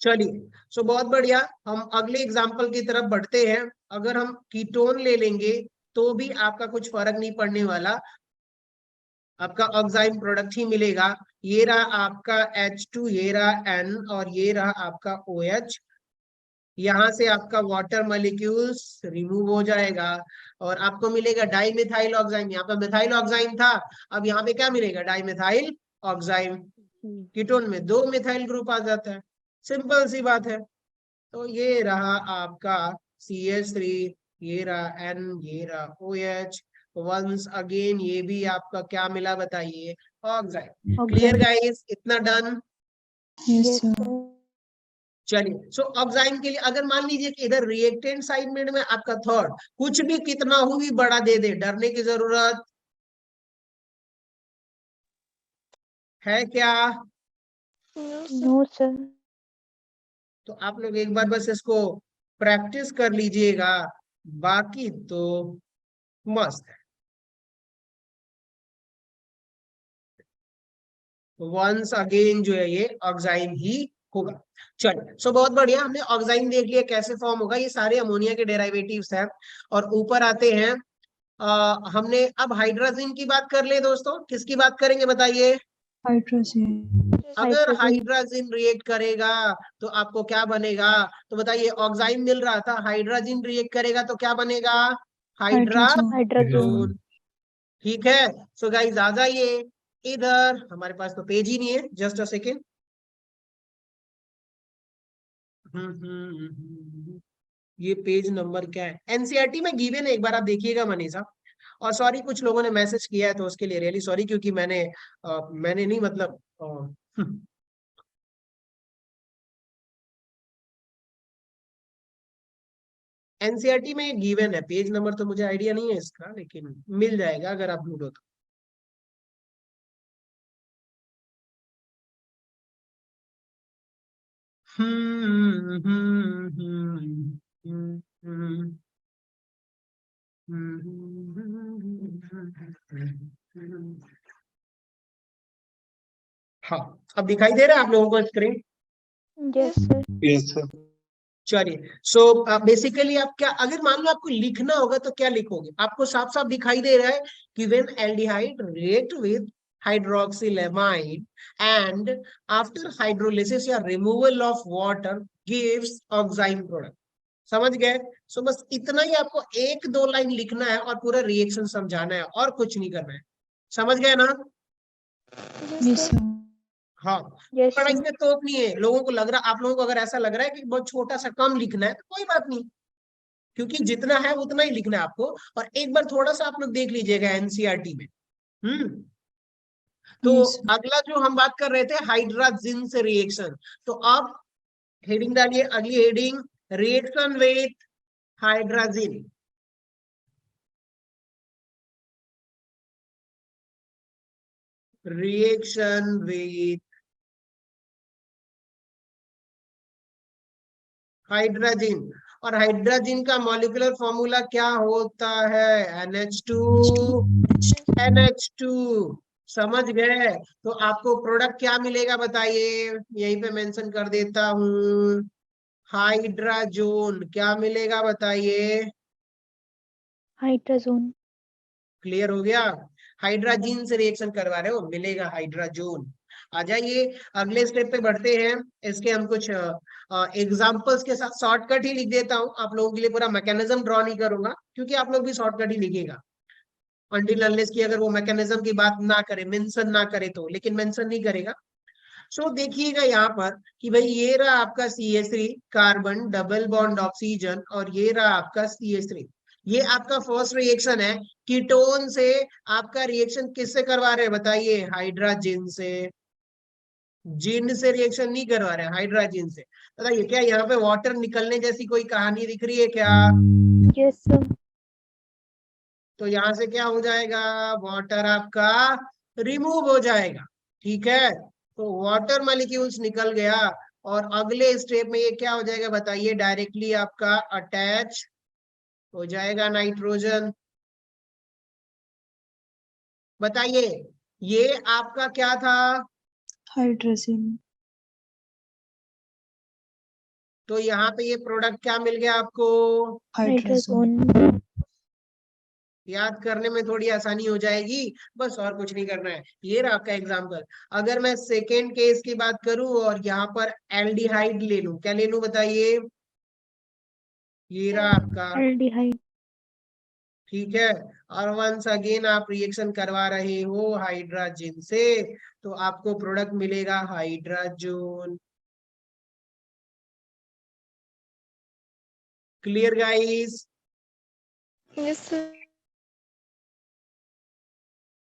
चलिए, सो बहुत बढ़िया, हम अगले एग्जांपल की तरफ बढ़ते हैं। अगर हम कीटोन ले लेंगे तो भी आपका कुछ फर्क नहीं पड़ने वाला, आपका ऑक्साइम प्रोडक्ट ही मिलेगा। ये रहा आपका H2, ये रहा N, और ये रहा आपका OH। यहाँ से आपका वाटर मॉलिक्यूल्स रिमूव हो जाएगा और आपको मिलेगा डाइमिथाइल ऑक्साइम। यहाँ पे मिथाइल ऑक्साइम था, अब यहाँ पे क्या मिलेगा, डाइमिथाइल ऑक्साइम। कीटोन में 2 मिथाइल ग्रुप आ जाता है, सिंपल सी बात है। तो ये रहा आपका CH3, ये रहा N, ये रहा OH, वंस अगेन ये भी आपका क्या मिला बताइए, ऑक्साइड। क्लियर गाइस, इतना done. Yes, Yes, sir. sir. चलिए, सो ऑक्साइड के लिए अगर मान लीजिए कि इधर रिएक्टेंट साइड में आपका थर्ड कुछ भी कितना हो भी बड़ा दे दे, डरने की जरूरत है क्या? No, sir. No, sir. तो आप लोग एक बार बस इसको प्रैक्टिस कर लीजिएगा, बाकी तो मस्त है। वंस अगेन जो है ये ऑक्साइन ही होगा। चलिए, सो बहुत बढ़िया, हमने ऑक्साइन देख लिया कैसे फॉर्म होगा, ये सारे अमोनिया के डेरिवेटिव्स हैं। और ऊपर आते हैं, हमने अब हाइड्रोजन की बात कर ले दोस्तों, किसकी बात करेंगे बताइए? Hydrogen. अगर Hydrogen. हाइड्रोजन रिएक्ट करेगा तो आपको क्या बनेगा? तो बताइए, ऑक्साइन मिल रहा था, हाइड्रोजन रिएक्ट करेगा तो क्या बनेगा? Hydrogen. हाइड्राजोन। ठीक है, सो गाइस आ जाइए इधर, हमारे पास तो पेज ही नहीं है, जस्ट अ सेकेंड। ये पेज नंबर क्या है? एनसीईआरटी में गिवन है, एक बार आप देखिएगा मनीषा। और सॉरी, कुछ लोगों ने मैसेज किया है तो उसके लिए रियली सॉरी, क्योंकि मैंने नहीं मतलब एनसीईआरटी में गिवन है, पेज नंबर तो मुझे आइडिया नहीं है इसका, लेकिन मिल जाएगा अगर आप ढूंढो तो। हाँ, अब दिखाई दे रहा है आप लोगों को screen? Yes, sir. Yes, sir. चलिए, सो बेसिकली आप क्या, अगर मान लो आपको लिखना होगा तो क्या लिखोगे? आपको साफ साफ दिखाई दे रहा है कि when aldehyde react with hydroxylamide and after hydrolysis या removal of water gives oxine product. समझ गए? सो बस इतना ही आपको एक दो लाइन लिखना है और पूरा रिएक्शन समझाना है, और कुछ नहीं करना है। समझ गए ना? Yes, sir. हाँ, Yes, बड़ा sir. इसमें तोप नहीं है। लोगों को लग रहा, आप लोगों को अगर ऐसा लग रहा है कि बहुत छोटा सा कम लिखना है तो कोई बात नहीं, क्योंकि जितना है उतना ही लिखना है आपको। और एक बार थोड़ा सा आप लोग देख लीजिएगा एनसीईआरटी में। तो Yes, sir. अगला जो हम बात कर रहे थे हाइड्रोजन से रिएक्शन, तो आप हेडिंग डालिए, अगली heading, reaction with hydrogen. Reaction with hydrogen. और हाइड्रोजन का मॉलिक्यूलर फॉर्मूला क्या होता है? NH2 NH2। समझ गए? तो आपको प्रोडक्ट क्या मिलेगा बताइए? यहीं पे मेंशन कर देता हूं, हाइड्राजोन। क्या मिलेगा बताइए? Hydrogen. क्लियर हो गया? हाइड्राजीन से रिएक्शन करवा रहे हो, मिलेगा हाइड्राजोन। आ जाइए, अगले स्टेप पे बढ़ते हैं। इसके हम कुछ एग्जांपल्स के साथ शॉर्टकट ही लिख देता हूं, आप लोगों के लिए पूरा मैकेनिज्म ड्रॉ नहीं करूंगा, क्योंकि आप लोग भी शॉर्टकट ही लिखिएगा अनटिल अनलेस की अगर वो मैकेनिज्म की बात ना करे, मेंशन ना करे तो, लेकिन मेंशन नहीं करेगा। सो देखिएगा यहाँ पर कि भाई ये रहा आपका CH3 carbon double bond oxygen, और ये रहा आपका CH3। ये आपका फर्स्ट रिएक्शन है, कीटोन से। आपका रिएक्शन किससे करवा रहे हैं बताइए? हाइड्रोजन से। जिन से रिएक्शन नहीं करवा रहे, हाइड्रोजन से। बताइए, क्या यहाँ पे वाटर निकलने जैसी कोई कहानी दिख रही है क्या? Yes, sir. तो यहाँ से क्या हो जाएगा? वाटर आपका रिमूव हो जाएगा। ठीक है, तो वाटर मॉलिक्यूल्स निकल गया, और अगले स्टेप में ये क्या हो जाएगा बताइए? डायरेक्टली आपका अटैच हो जाएगा नाइट्रोजन। बताइए, ये आपका क्या था? Hydrogen. तो यहाँ पे ये प्रोडक्ट क्या मिल गया आपको? Hydrogen. Hydrogen. याद करने में थोड़ी आसानी हो जाएगी, बस और कुछ नहीं करना है। ये रहा आपका एग्जांपल। अगर मैं सेकेंड केस की बात करूं और यहाँ पर एल्डिहाइड ले लूं, क्या ले लूं बताइए? ये रहा आपका, Aldehyde. ठीक है। और वंस अगेन आप रिएक्शन करवा रहे हो हाइड्रोजन से, तो आपको प्रोडक्ट मिलेगा hydrogen. Clear guys? Yes, sir.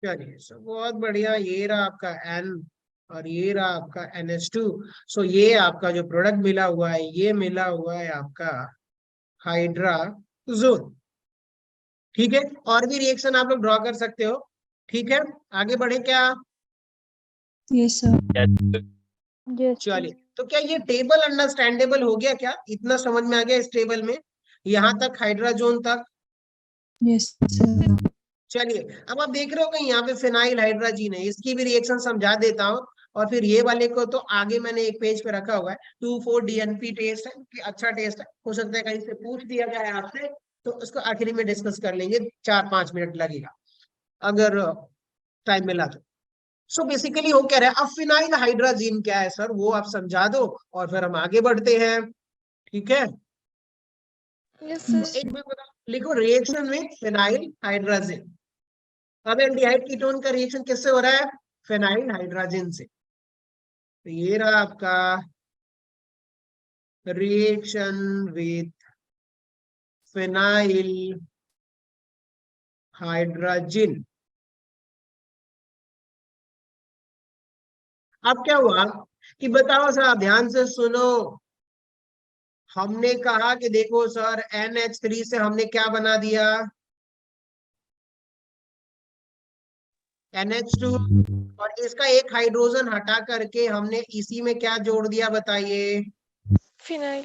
चलिए सो बहुत बढ़िया। ये रहा आपका N और ये रहा आपका NH2। सो ये आपका जो प्रोडक्ट मिला हुआ है, ये मिला हुआ है आपका हाइड्राजोन। ठीक है, और भी रिएक्शन आप लोग ड्रॉ कर सकते हो। ठीक है, आगे बढ़े क्या? Yes, sir. Yes, sir. चलिए, तो क्या ये टेबल अंडरस्टैंडेबल हो गया? क्या इतना समझ में आ गया इस टेबल में, यहाँ तक हाइड्राजोन तक? Yes, sir. चलिए, अब आप देख रहे हो कि यहाँ पे फिनाइल हाइड्राजीन है, इसकी भी रिएक्शन समझा देता हूँ। और फिर ये वाले को तो आगे मैंने एक पेज पे रखा हुआ है, 2,4-DNP टेस्ट है कि अच्छा टेस्ट है, हो सकता है कहीं से पूछ दिया जाए आपसे, तो उसको आखिरी में डिस्कस कर लेंगे, 4-5 मिनट लगेगा अगर टाइम मिला तो। सो बेसिकली हो क्या रहा है, अब फिनाइल हाइड्राजीन क्या है सर, वो आप समझा दो और फिर हम आगे बढ़ते हैं। ठीक है, Yes, sir. तो एक बार बताओ, लिखो रिएक्शन विद फिनाइल हाइड्राजीन। अब एल्डिहाइड कीटोन का रिएक्शन किससे हो रहा है? फिनाइल हाइड्रोजन से। तो ये रहा आपका रिएक्शन विद फिनाइल हाइड्रोजन। अब क्या हुआ कि बताओ सर, ध्यान से सुनो। हमने कहा कि देखो सर, NH3 से हमने क्या बना दिया? NH2। और इसका एक हाइड्रोजन हटा करके हमने इसी में क्या जोड़ दिया बताइए? Phenyl.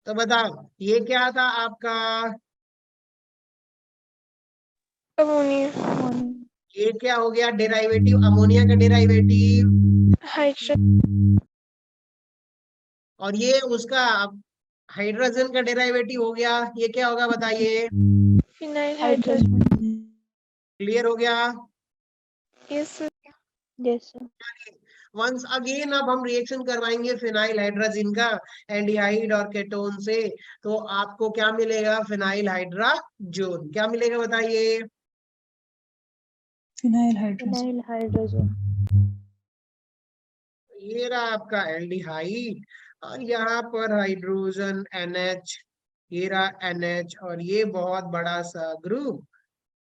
तो बताओ ये क्या था आपका? Ammonia. Ammonia. ये क्या हो गया? डेराइवेटिव, अमोनिया का डेराइवेटिव। Hydrogen. और ये उसका हाइड्रोजन का डेराइवेटिव हो गया। ये क्या होगा बताइए? Phenyl hydrogen. Hydrogen. क्लियर हो गया? Yes, sir. Yes, sir. Once again अब हम रिएक्शन करवाएंगे फिनाइल हाइड्रोजन का एल्डिहाइड और केटोन से, तो आपको क्या मिलेगा? Phenyl hydrogen. क्या मिलेगा बताइए? Phenyl hydrogen. Phenyl hydrogen. ये रहा आपका एल्डिहाइड और यहाँ पर हाइड्रोजन NH, ये रहा NH और ये बहुत बड़ा सा ग्रुप।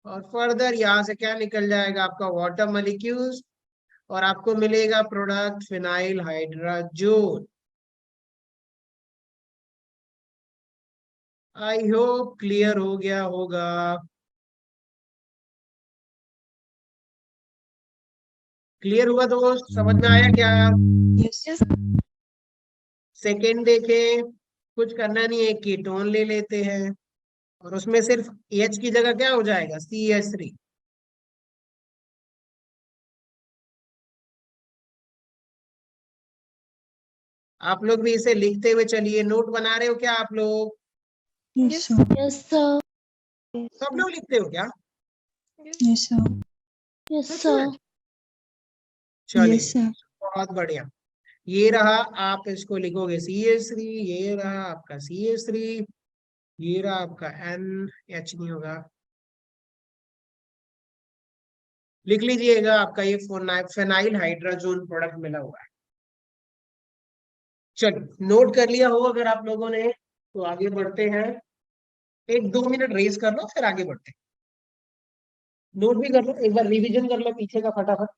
और फर्दर यहाँ से क्या निकल जाएगा? आपका वाटर मॉलिक्यूल्स, और आपको मिलेगा product phenyl hydrogen. I hope clear हो गया होगा। क्लियर हुआ दोस्त? समझ में आया क्या? Yes. Yes. सेकेंड देखें, कुछ करना नहीं है, कीटोन ले लेते हैं और उसमें सिर्फ H की जगह क्या हो जाएगा? CH3। आप लोग भी इसे लिखते हुए चलिए। नोट बना रहे हो क्या आप लोग? Yes, sir. Yes, sir. Yes, सब sir. लोग लिखते हो क्या? Yes, sir. Yes, सच sir. में? चलिए, Yes, sir. बहुत बढ़िया। ये रहा, आप इसको लिखोगे CH3, ये रहा आपका CH3, ये रहा आपका NH नहीं होगा, लिख लीजिएगा आपका ये फेनाइल हाइड्रोजन प्रोडक्ट मिला हुआ है। चलो, नोट कर लिया हो अगर आप लोगों ने, तो आगे बढ़ते हैं। 1-2 मिनट रेस कर लो, फिर आगे बढ़ते हैं। नोट भी कर लो, एक बार रिवीजन कर लो पीछे का फटाफट।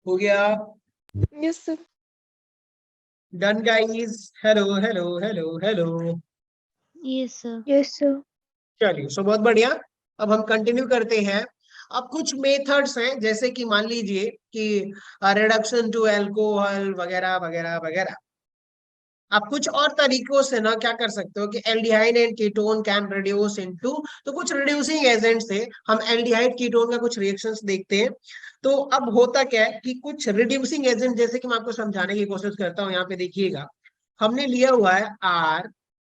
हो गया? Yes, sir. Done guys, hello hello hello hello. Yes, sir. Yes, sir. चलिए, सो बहुत बढ़िया। अब हम कंटिन्यू करते हैं। अब कुछ मेथड्स हैं, जैसे कि मान लीजिए कि रिडक्शन टू अल्कोहल वगैरह वगैरह वगैरह। आप कुछ और तरीकों से ना क्या कर सकते हो कि aldehyde and ketone can reduce into, तो कुछ रिड्यूसिंग एजेंट्स थे, हम एल्डिहाइड कीटोन का कुछ रिएक्शंस देखते हैं। तो अब होता क्या है कि कुछ रिड्यूसिंग एजेंट, जैसे कि मैं आपको समझाने की कोशिश करता हूँ, यहाँ पे देखिएगा। हमने लिया हुआ है R,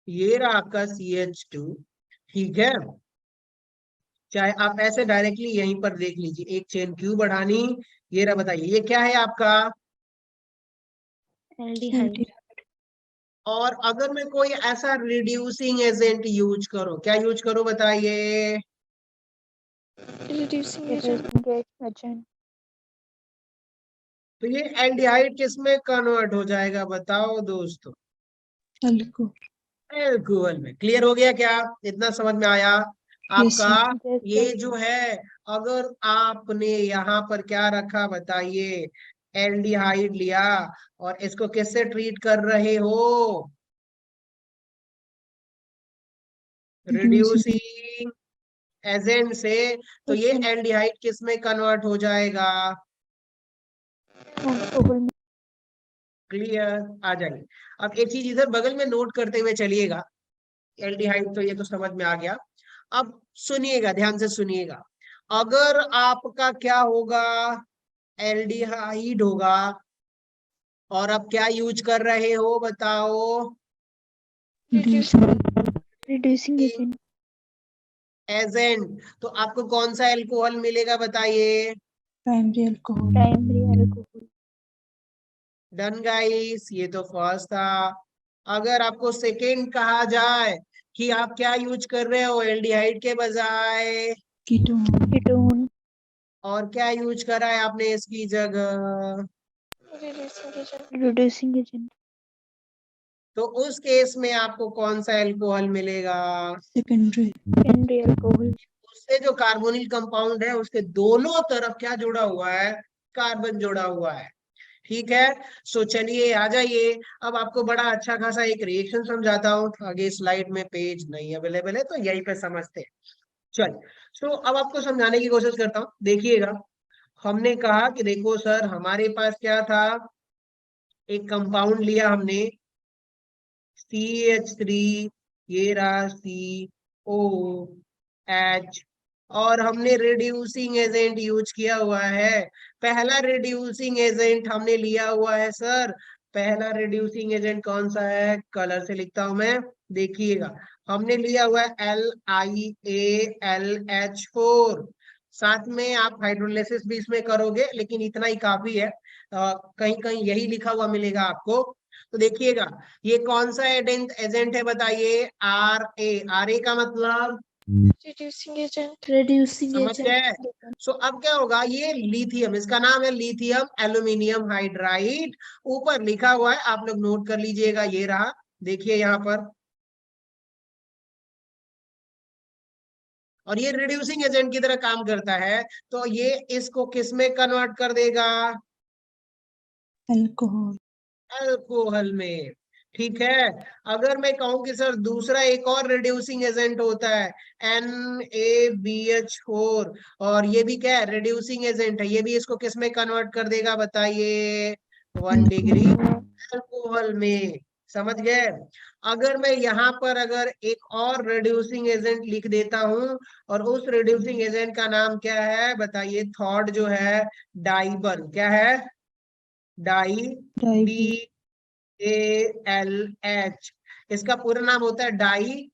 ये रहा आपका CH2, ठीक है। चाहे आप ऐसे डायरेक्टली यहीं पर देख लीजिए, एक चेन क्यों बढ़ानी, ये रहा। बताइए ये क्या है आपका। Aldehyde. और अगर मैं कोई ऐसा रिड्यूसिंग एजेंट यूज करूं, क्या यूज करूं बताइए। Reducing agent. Reducing agent. तो ये एल्डिहाइड किस में कन्वर्ट हो जाएगा बताओ दोस्तों। Alcohol. एल्कोहल में। क्लियर हो गया क्या, इतना समझ में आया Yes, आपका। sir. Yes, ये sir. जो है, अगर आपने यहाँ पर क्या रखा बताइए, एल्डिहाइड लिया और इसको किससे ट्रीट कर रहे हो, Reducing रिड्यूसिंग एजेंट से, तो ये Agent. एल्डिहाइड किस में कन्वर्ट हो जाएगा। Alcohol. क्लियर, आ जाइए। अब एक चीज इधर बगल में नोट करते हुए चलिएगा। एल्डिहाइड तो ये तो समझ में आ गया। अब सुनिएगा, ध्यान से सुनिएगा। अगर आपका क्या होगा, एल्डिहाइड होगा, और आप क्या यूज कर रहे हो बताओ। Reducing. Reducing agent. एजेंट, तो आपको कौन सा एल्कोहल मिलेगा बताइए। primary alcohol. Primary alcohol. Done guys, ये तो फर्स्ट था। अगर आपको सेकेंड कहा जाए कि आप क्या यूज कर रहे हो एल्डिहाइड के बजाय, Ketone. Ketone. और क्या यूज करा है आपने इसकी जगह, Reducing agent. Reducing agent. तो उस केस में आपको कौन सा एल्कोहल मिलेगा। Secondary. Secondary alcohol. उससे जो कार्बोनिल कंपाउंड है उसके दोनों तरफ क्या जुड़ा हुआ है, कार्बन जुड़ा हुआ है, ठीक है। सो चलिए आ जाइए। अब आपको बड़ा अच्छा खासा एक रिएक्शन समझाता हूँ, आगे स्लाइड में पेज नहीं अवेलेबल है तो यहीं पे समझते हैं। चल, सो अब आपको समझाने की कोशिश करता हूँ, देखिएगा। हमने कहा कि देखो सर, हमारे पास क्या था, एक कंपाउंड लिया हमने CH3, ये रहा COH, और हमने रिड्यूसिंग एजेंट यूज किया हुआ है। पहला रिड्यूसिंग एजेंट हमने लिया हुआ है सर, पहला रिड्यूसिंग एजेंट कौन सा है, कलर से लिखता हूं मैं, देखिएगा। हमने लिया हुआ है LiAlH4। साथ में आप हाइड्रोलिसिस भी इसमें करोगे, लेकिन इतना ही काफी है। कहीं कहीं यही लिखा हुआ मिलेगा आपको। तो देखिएगा, ये कौन सा एजेंट है बताइए, RA का मतलब Reducing agent. Reducing समझ agent. गए। सो अब क्या होगा, ये लिथियम, इसका नाम है लिथियम एल्यूमिनियम हाइड्राइड, ऊपर लिखा हुआ है, आप लोग नोट कर लीजिएगा, ये रहा, देखिए यहाँ पर। और ये रिड्यूसिंग एजेंट की तरह काम करता है, तो ये इसको किस में कन्वर्ट कर देगा, Alcohol. अल्कोहल में, ठीक है। अगर मैं कहूं कि सर दूसरा एक और रिड्यूसिंग एजेंट होता है NaBH4, और ये भी क्या है, रिड्यूसिंग एजेंट है, ये भी इसको किस में कन्वर्ट कर देगा बताइए, 1 डिग्री अल्कोहल में, समझ गए। अगर मैं यहाँ पर अगर एक और रिड्यूसिंग एजेंट लिख देता हूं, और उस रिड्यूसिंग एजेंट का नाम क्या है बताइए, थर्ड जो है डाइबर, क्या है, डाई Diby. BALH, इसका पूरा नाम होता है डाई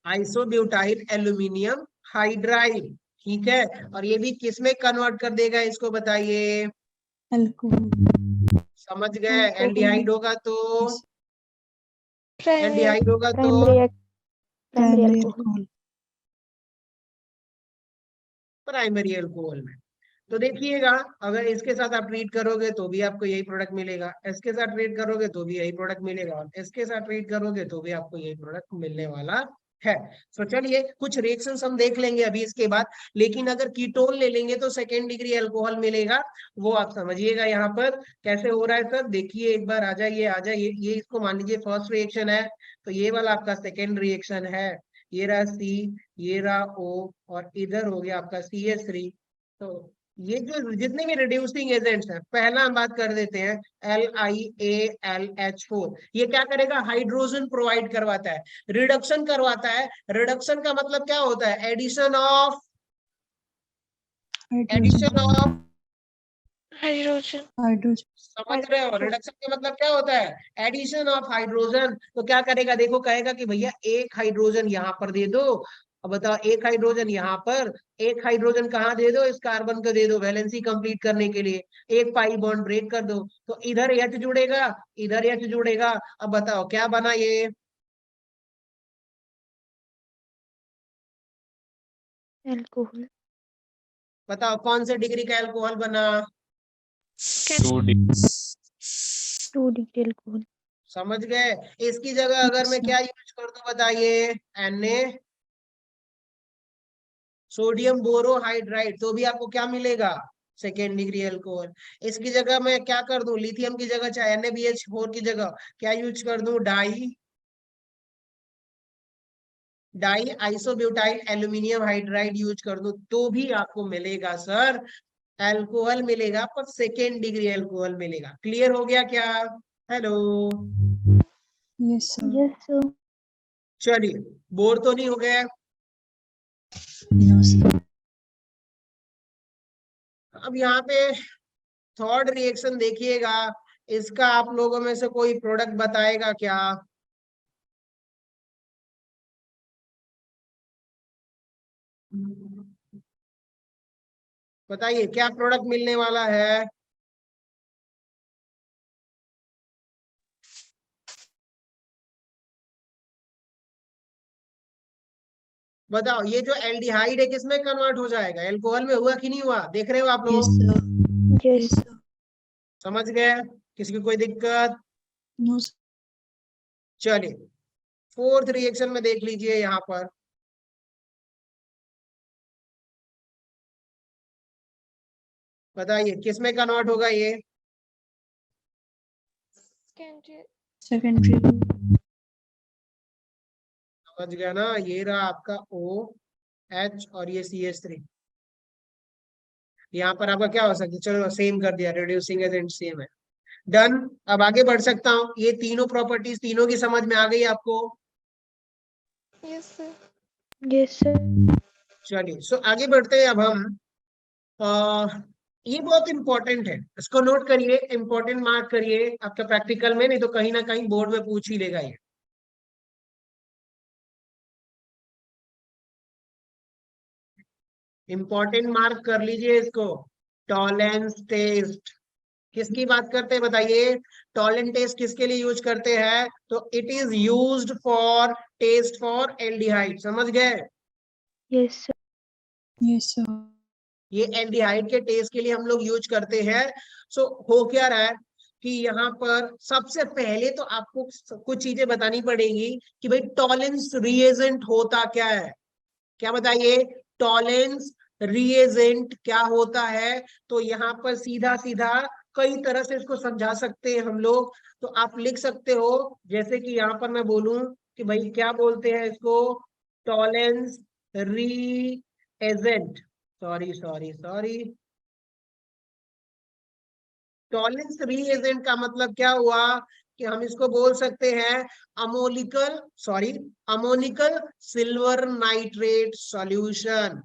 आइसोब्यूटाइल एल्यूमिनियम हाइड्राइड, ठीक है। और ये भी किस में कन्वर्ट कर देगा इसको बताइए, Alcohol. समझ गए। एल्डिहाइड होगा तो, Primary. एल्डिहाइड होगा तो Primary Primary alcohol. alcohol. Primary alcohol में। तो देखिएगा, अगर इसके साथ आप ट्रीट करोगे तो भी आपको यही प्रोडक्ट मिलेगा, इसके साथ ट्रीट करोगे तो भी यही प्रोडक्ट मिलेगा, और इसके साथ ट्रीट करोगे तो भी आपको यही प्रोडक्ट मिलने वाला है। तो चलिए कुछ रिएक्शंस हम देख लेंगे अभी इसके बाद, लेकिन अगर कीटोन ले लेंगे तो सेकेंड डिग्री अल्कोहल मिलेगा, वो आप समझिएगा यहाँ पर कैसे हो रहा है सर। देखिए एक बार आ जाइए, ये इसको मान लीजिए फर्स्ट रिएक्शन है, तो ये वाला आपका सेकेंड रिएक्शन है, ये रहा सी, ये रहा ओ, और इधर हो गया आपका CH3। तो ये जो जितने भी रिड्यूसिंग एजेंट्स हैं, पहला हम बात कर देते हैं LiAlH4। ये क्या करेगा, हाइड्रोजन प्रोवाइड करवाता है, रिडक्शन करवाता है। रिडक्शन का मतलब क्या होता है, addition of hydrogen hydrogen. Hydrogen समझ रहे हो, रिडक्शन का मतलब क्या होता है, एडिशन ऑफ हाइड्रोजन। तो क्या करेगा, देखो कहेगा कि भैया एक हाइड्रोजन यहाँ पर दे दो। अब बताओ, एक हाइड्रोजन यहाँ पर, एक हाइड्रोजन कहाँ दे दो, इस कार्बन को दे दो वैलेंसी कंप्लीट करने के लिए, एक पाई बॉन्ड ब्रेक कर दो, तो इधर H जुड़ेगा, इधर H जुड़ेगा। अब बताओ क्या बना ये, अल्कोहल। बताओ कौन से डिग्री का अल्कोहल बना, 2 डिग्री। 2 degree alcohol. समझ गए। इसकी जगह अगर मैं क्या यूज कर दूं बताइए, Na सोडियम बोरोहाइड्राइड, तो भी आपको क्या मिलेगा, सेकेंड डिग्री अल्कोहल। इसकी जगह मैं क्या कर दूं, लिथियम की जगह चाहे NaBH4 की जगह क्या यूज कर दूं, die isobutyl aluminium hydride use कर दूं, तो भी आपको मिलेगा सर अल्कोहल मिलेगा, पर सेकेंड डिग्री अल्कोहल मिलेगा। क्लियर हो गया क्या, hello. Yes sir yes sir. चलिए, बोर तो नहीं हो गया। नो सर अब यहाँ पे थर्ड रिएक्शन देखिएगा, इसका आप लोगों में से कोई प्रोडक्ट बताएगा क्या, बताइए क्या प्रोडक्ट मिलने वाला है। बताओ ये जो एल्डिहाइड है किसमें कन्वर्ट हो जाएगा, एल्कोहल में हुआ कि नहीं हुआ, देख रहे हो आप यस लोग, सर यस यस सर समझ गए, किसी की कोई दिक्कत। नो सर चलिए फोर्थ रिएक्शन में देख लीजिए यहाँ पर, बताइए किसमें कन्वर्ट होगा ये, सेकेंडरी समझ गया ना, ये रहा आपका OH और ये CH3। यहाँ पर आपका क्या हो सकता है, चलो सेम कर दिया, रिड्यूसिंग एजेंट सेम है, डन। अब आगे बढ़ सकता हूँ, ये तीनों प्रॉपर्टीज तीनों की समझ में आ गई आपको। Yes sir. Yes sir. चलिए सो आगे बढ़ते हैं अब हम। ये बहुत इंपॉर्टेंट है, इसको नोट करिए, इंपॉर्टेंट मार्क करिए आपका प्रैक्टिकल में, नहीं तो कहीं ना कहीं बोर्ड में पूछ ही लेगा ये। इंपॉर्टेंट मार्क कर लीजिए इसको, टॉलेंस टेस्ट किसकी बात करते हैं बताइए, टॉलेंट टेस्ट किसके लिए यूज करते हैं, तो it is used for test for aldehyde, समझ गए। Yes sir. यस सर ये एल्डिहाइड के टेस्ट के लिए हम लोग यूज करते हैं। सो हो क्या रहा है कि यहाँ पर सबसे पहले तो आपको कुछ चीजें बतानी पड़ेगी कि भाई टॉलेंस रिएजेंट होता क्या है, क्या बताइए, टॉलेंस रिएजेंट क्या होता है। तो यहाँ पर सीधा सीधा कई तरह से इसको समझा सकते हैं हम लोग। तो आप लिख सकते हो, जैसे कि यहाँ पर मैं बोलूं कि भाई क्या बोलते हैं इसको, Tollens reagent, sorry Tollens reagent का मतलब क्या हुआ कि हम इसको बोल सकते हैं अमोनिकल सिल्वर नाइट्रेट सॉल्यूशन।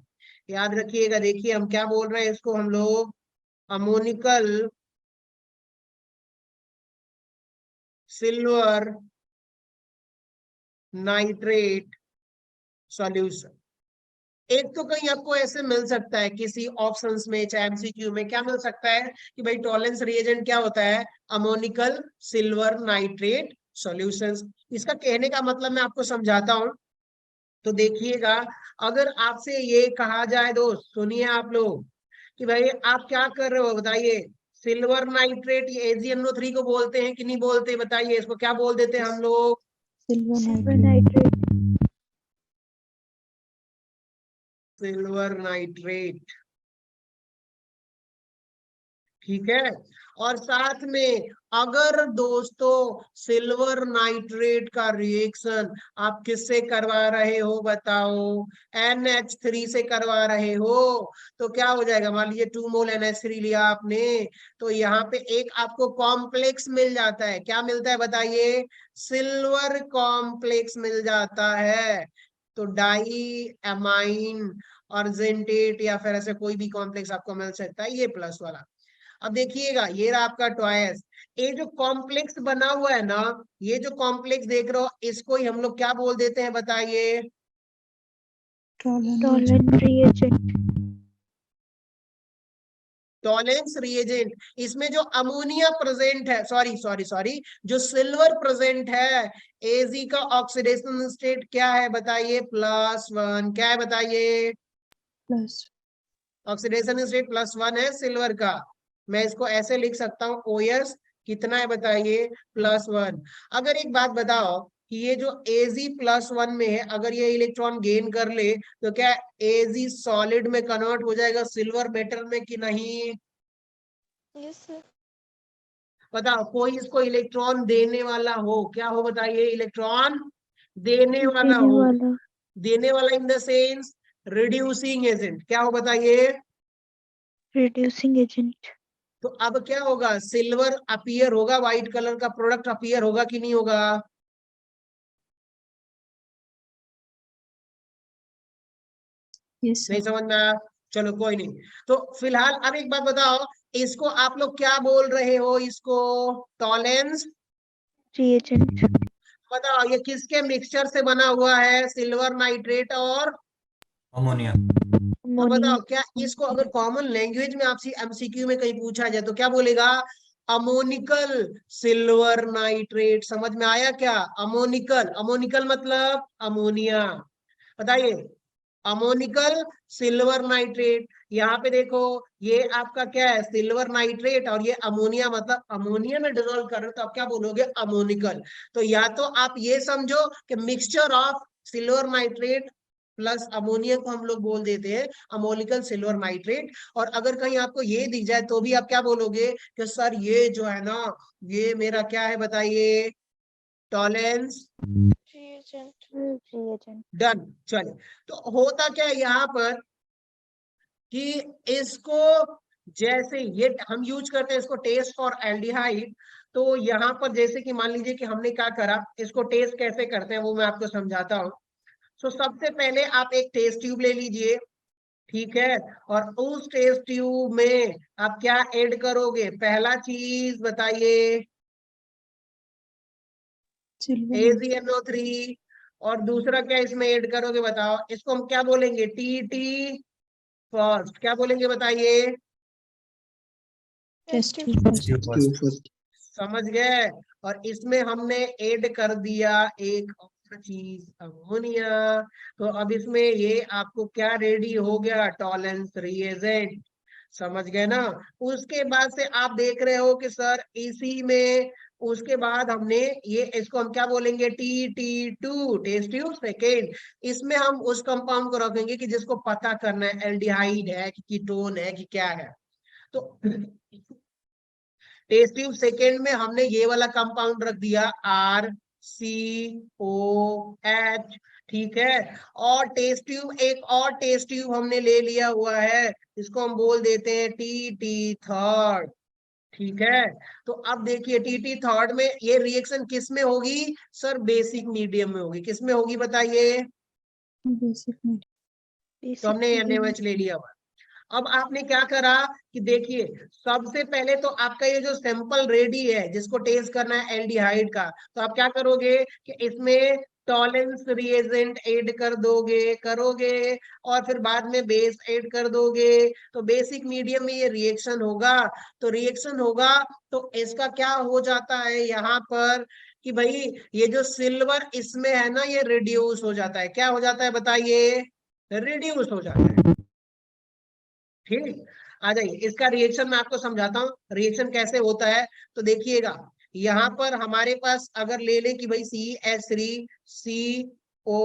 याद रखिएगा, देखिए हम क्या बोल रहे हैं इसको, हम लोग अमोनिकल सिल्वर नाइट्रेट सॉल्यूशन। एक तो कहीं आपको ऐसे मिल सकता है किसी ऑप्शंस में, चाहे MCQ में, क्या मिल सकता है कि भाई टॉलेंस रिएजेंट क्या होता है, अमोनिकल सिल्वर नाइट्रेट सॉल्यूशंस। इसका कहने का मतलब मैं आपको समझाता हूं, तो देखिएगा, अगर आपसे ये कहा जाए, दोस्त सुनिए आप लोग, कि भाई आप क्या कर रहे हो बताइए, सिल्वर नाइट्रेट ये AgNO3 को बोलते हैं कि नहीं बोलते, बताइए इसको क्या बोल देते हैं हम लोग, silver silver nitrate nitrate. Silver nitrate, ठीक है। और साथ में अगर दोस्तों सिल्वर नाइट्रेट का रिएक्शन आप किससे करवा रहे हो बताओ, NH3 से करवा रहे हो, तो क्या हो जाएगा, मान लीजिए 2 मोल NH3 लिया आपने, तो यहाँ पे एक आपको कॉम्प्लेक्स मिल जाता है, क्या मिलता है बताइए, सिल्वर कॉम्प्लेक्स मिल जाता है। तो डाई एमाइन और जेंटेट या फिर ऐसे कोई भी कॉम्प्लेक्स आपको मिल सकता है, ये प्लस वाला। अब देखिएगा ये रहा आपका ट्वाइस, ये जो कॉम्प्लेक्स बना हुआ है ना, ये जो कॉम्प्लेक्स देख रहे हो, इसको ही हम लोग क्या बोल देते हैं बताइए, टॉलन रिएजेंट। Tollens reagent. इसमें जो अमोनिया प्रेजेंट है, सॉरी सॉरी सॉरी, जो सिल्वर प्रेजेंट है, Ag का ऑक्सीडेशन स्टेट क्या है बताइए, +1, क्या है बताइए, plus ऑक्सीडेशन स्टेट +1 है सिल्वर का। मैं इसको ऐसे लिख सकता हूँ, OS कितना है बताइए, +1। अगर एक बात बताओ कि ये जो Ag +1 में है, अगर ये इलेक्ट्रॉन गेन कर ले तो क्या Ag सॉलिड में कन्वर्ट हो जाएगा सिल्वर मेटल में कि नहीं, Yes, sir. बताओ। कोई इसको इलेक्ट्रॉन देने वाला हो, क्या हो बताइए, इलेक्ट्रॉन देने वाला देने हो, वाला। देने वाला in the sense reducing agent, क्या हो बताइए। Reducing agent. तो अब क्या होगा, सिल्वर अपीयर होगा, व्हाइट कलर का प्रोडक्ट अपीयर होगा कि नहीं होगा, yes नहीं sir, समझ में आया, चलो कोई नहीं। तो फिलहाल अब एक बात बताओ, इसको आप लोग क्या बोल रहे हो, इसको टॉलेंस, रिएजेंट। बताओ ये किसके मिक्सचर से बना हुआ है, सिल्वर नाइट्रेट और, अमोनिया। अब अमोनिया। बताओ क्या इसको अगर कॉमन लैंग्वेज में आपसे MCQ में कहीं पूछा जाए तो क्या बोलेगा, अमोनिकल सिल्वर नाइट्रेट, समझ में आया क्या, अमोनिकल, अमोनिकल मतलब अमोनिया, बताइए, अमोनिकल सिल्वर नाइट्रेट। यहाँ पे देखो ये आपका क्या है, सिल्वर नाइट्रेट, और ये अमोनिया, मतलब अमोनिया में डिजोल्व कर रहे हो तो आप क्या बोलोगे, अमोनिकल। तो या तो आप ये समझो कि mixture of silver nitrate plus ammonia को हम लोग बोल देते हैं अमोनिकल सिल्वर नाइट्रेट, और अगर कहीं आपको ये दिख जाए तो भी आप क्या बोलोगे कि सर ये जो है ना, ये मेरा क्या है बताइए, टॉलेंस। Reagent. रिएजेंट। डन, चले। तो होता क्या है यहाँ पर कि इसको जैसे ये हम यूज करते हैं इसको टेस्ट फॉर एल्डिहाइड, तो यहाँ पर जैसे कि मान लीजिए कि हमने क्या करा, इसको टेस्ट कैसे करते हैं वो मैं आपको समझाता हूँ। तो सबसे पहले आप एक टेस्ट ट्यूब ले लीजिए, ठीक है, और उस टेस्ट ट्यूब में आप क्या ऐड करोगे, पहला चीज बताइए, silver AgNO3, और दूसरा क्या इसमें ऐड करोगे बताओ, इसको हम क्या बोलेंगे, TT फर्स्ट, क्या बोलेंगे बताइए, test Test tube tube first, first. समझ गए। और इसमें हमने ऐड कर दिया एक और चीज, अमोनिया। तो अब इसमें ये आपको क्या रेडी हो गया, टॉलेंस रिएजेंट, समझ गए ना। उसके बाद से आप देख रहे हो कि सर इसी में, उसके बाद हमने ये, इसको हम क्या बोलेंगे, TT2 टेस्ट ट्यूब सेकेंड। इसमें हम उस कंपाउंड को रखेंगे कि जिसको पता करना है एल्डिहाइड है कि कीटोन है कि क्या है। तो टेस्ट ट्यूब सेकेंड में हमने ये वाला कंपाउंड रख दिया RCOH, ठीक है। और टेस्ट ट्यूब, एक और टेस्ट ट्यूब हमने ले लिया हुआ है, इसको हम बोल देते हैं TT थर्ड, ठीक है। तो अब देखिए TT थर्ड में ये रिएक्शन किस में होगी, सर बेसिक मीडियम में होगी, किस में होगी बताइए, basic medium, तो हमने NaOH ले लिया हुआ। अब आपने क्या करा कि देखिए, सबसे पहले तो आपका ये जो सैंपल रेडी है जिसको टेस्ट करना है एल्डिहाइड का, तो आप क्या करोगे कि इसमें टॉलेंस रिएजेंट ऐड कर दोगे, करोगे, और फिर बाद में बेस ऐड कर दोगे, तो बेसिक मीडियम में ये रिएक्शन होगा। तो रिएक्शन होगा तो इसका क्या हो जाता है यहाँ पर कि भाई ये जो सिल्वर इसमें है ना, ये रिड्यूस हो जाता है, क्या हो जाता है बताइए, रिड्यूस हो जाता है, ठीक। आ जाइए इसका रिएक्शन मैं आपको समझाता हूँ, रिएक्शन कैसे होता है। तो देखिएगा यहाँ पर हमारे पास अगर ले ले कि भाई CH3CO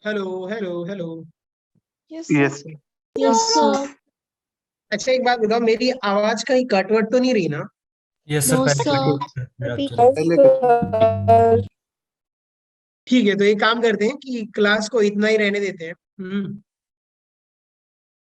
hello hello hello. Yes, sir. Yes, sir. Yes, sir. अच्छा एक बात बताओ, मेरी आवाज कहीं कटवट तो नहीं रही ना? Yes, sir. No, पहले sir. कुछ- मेरा अभी चलो। ठीक है, तो एक काम करते हैं कि क्लास को इतना ही रहने देते हैं।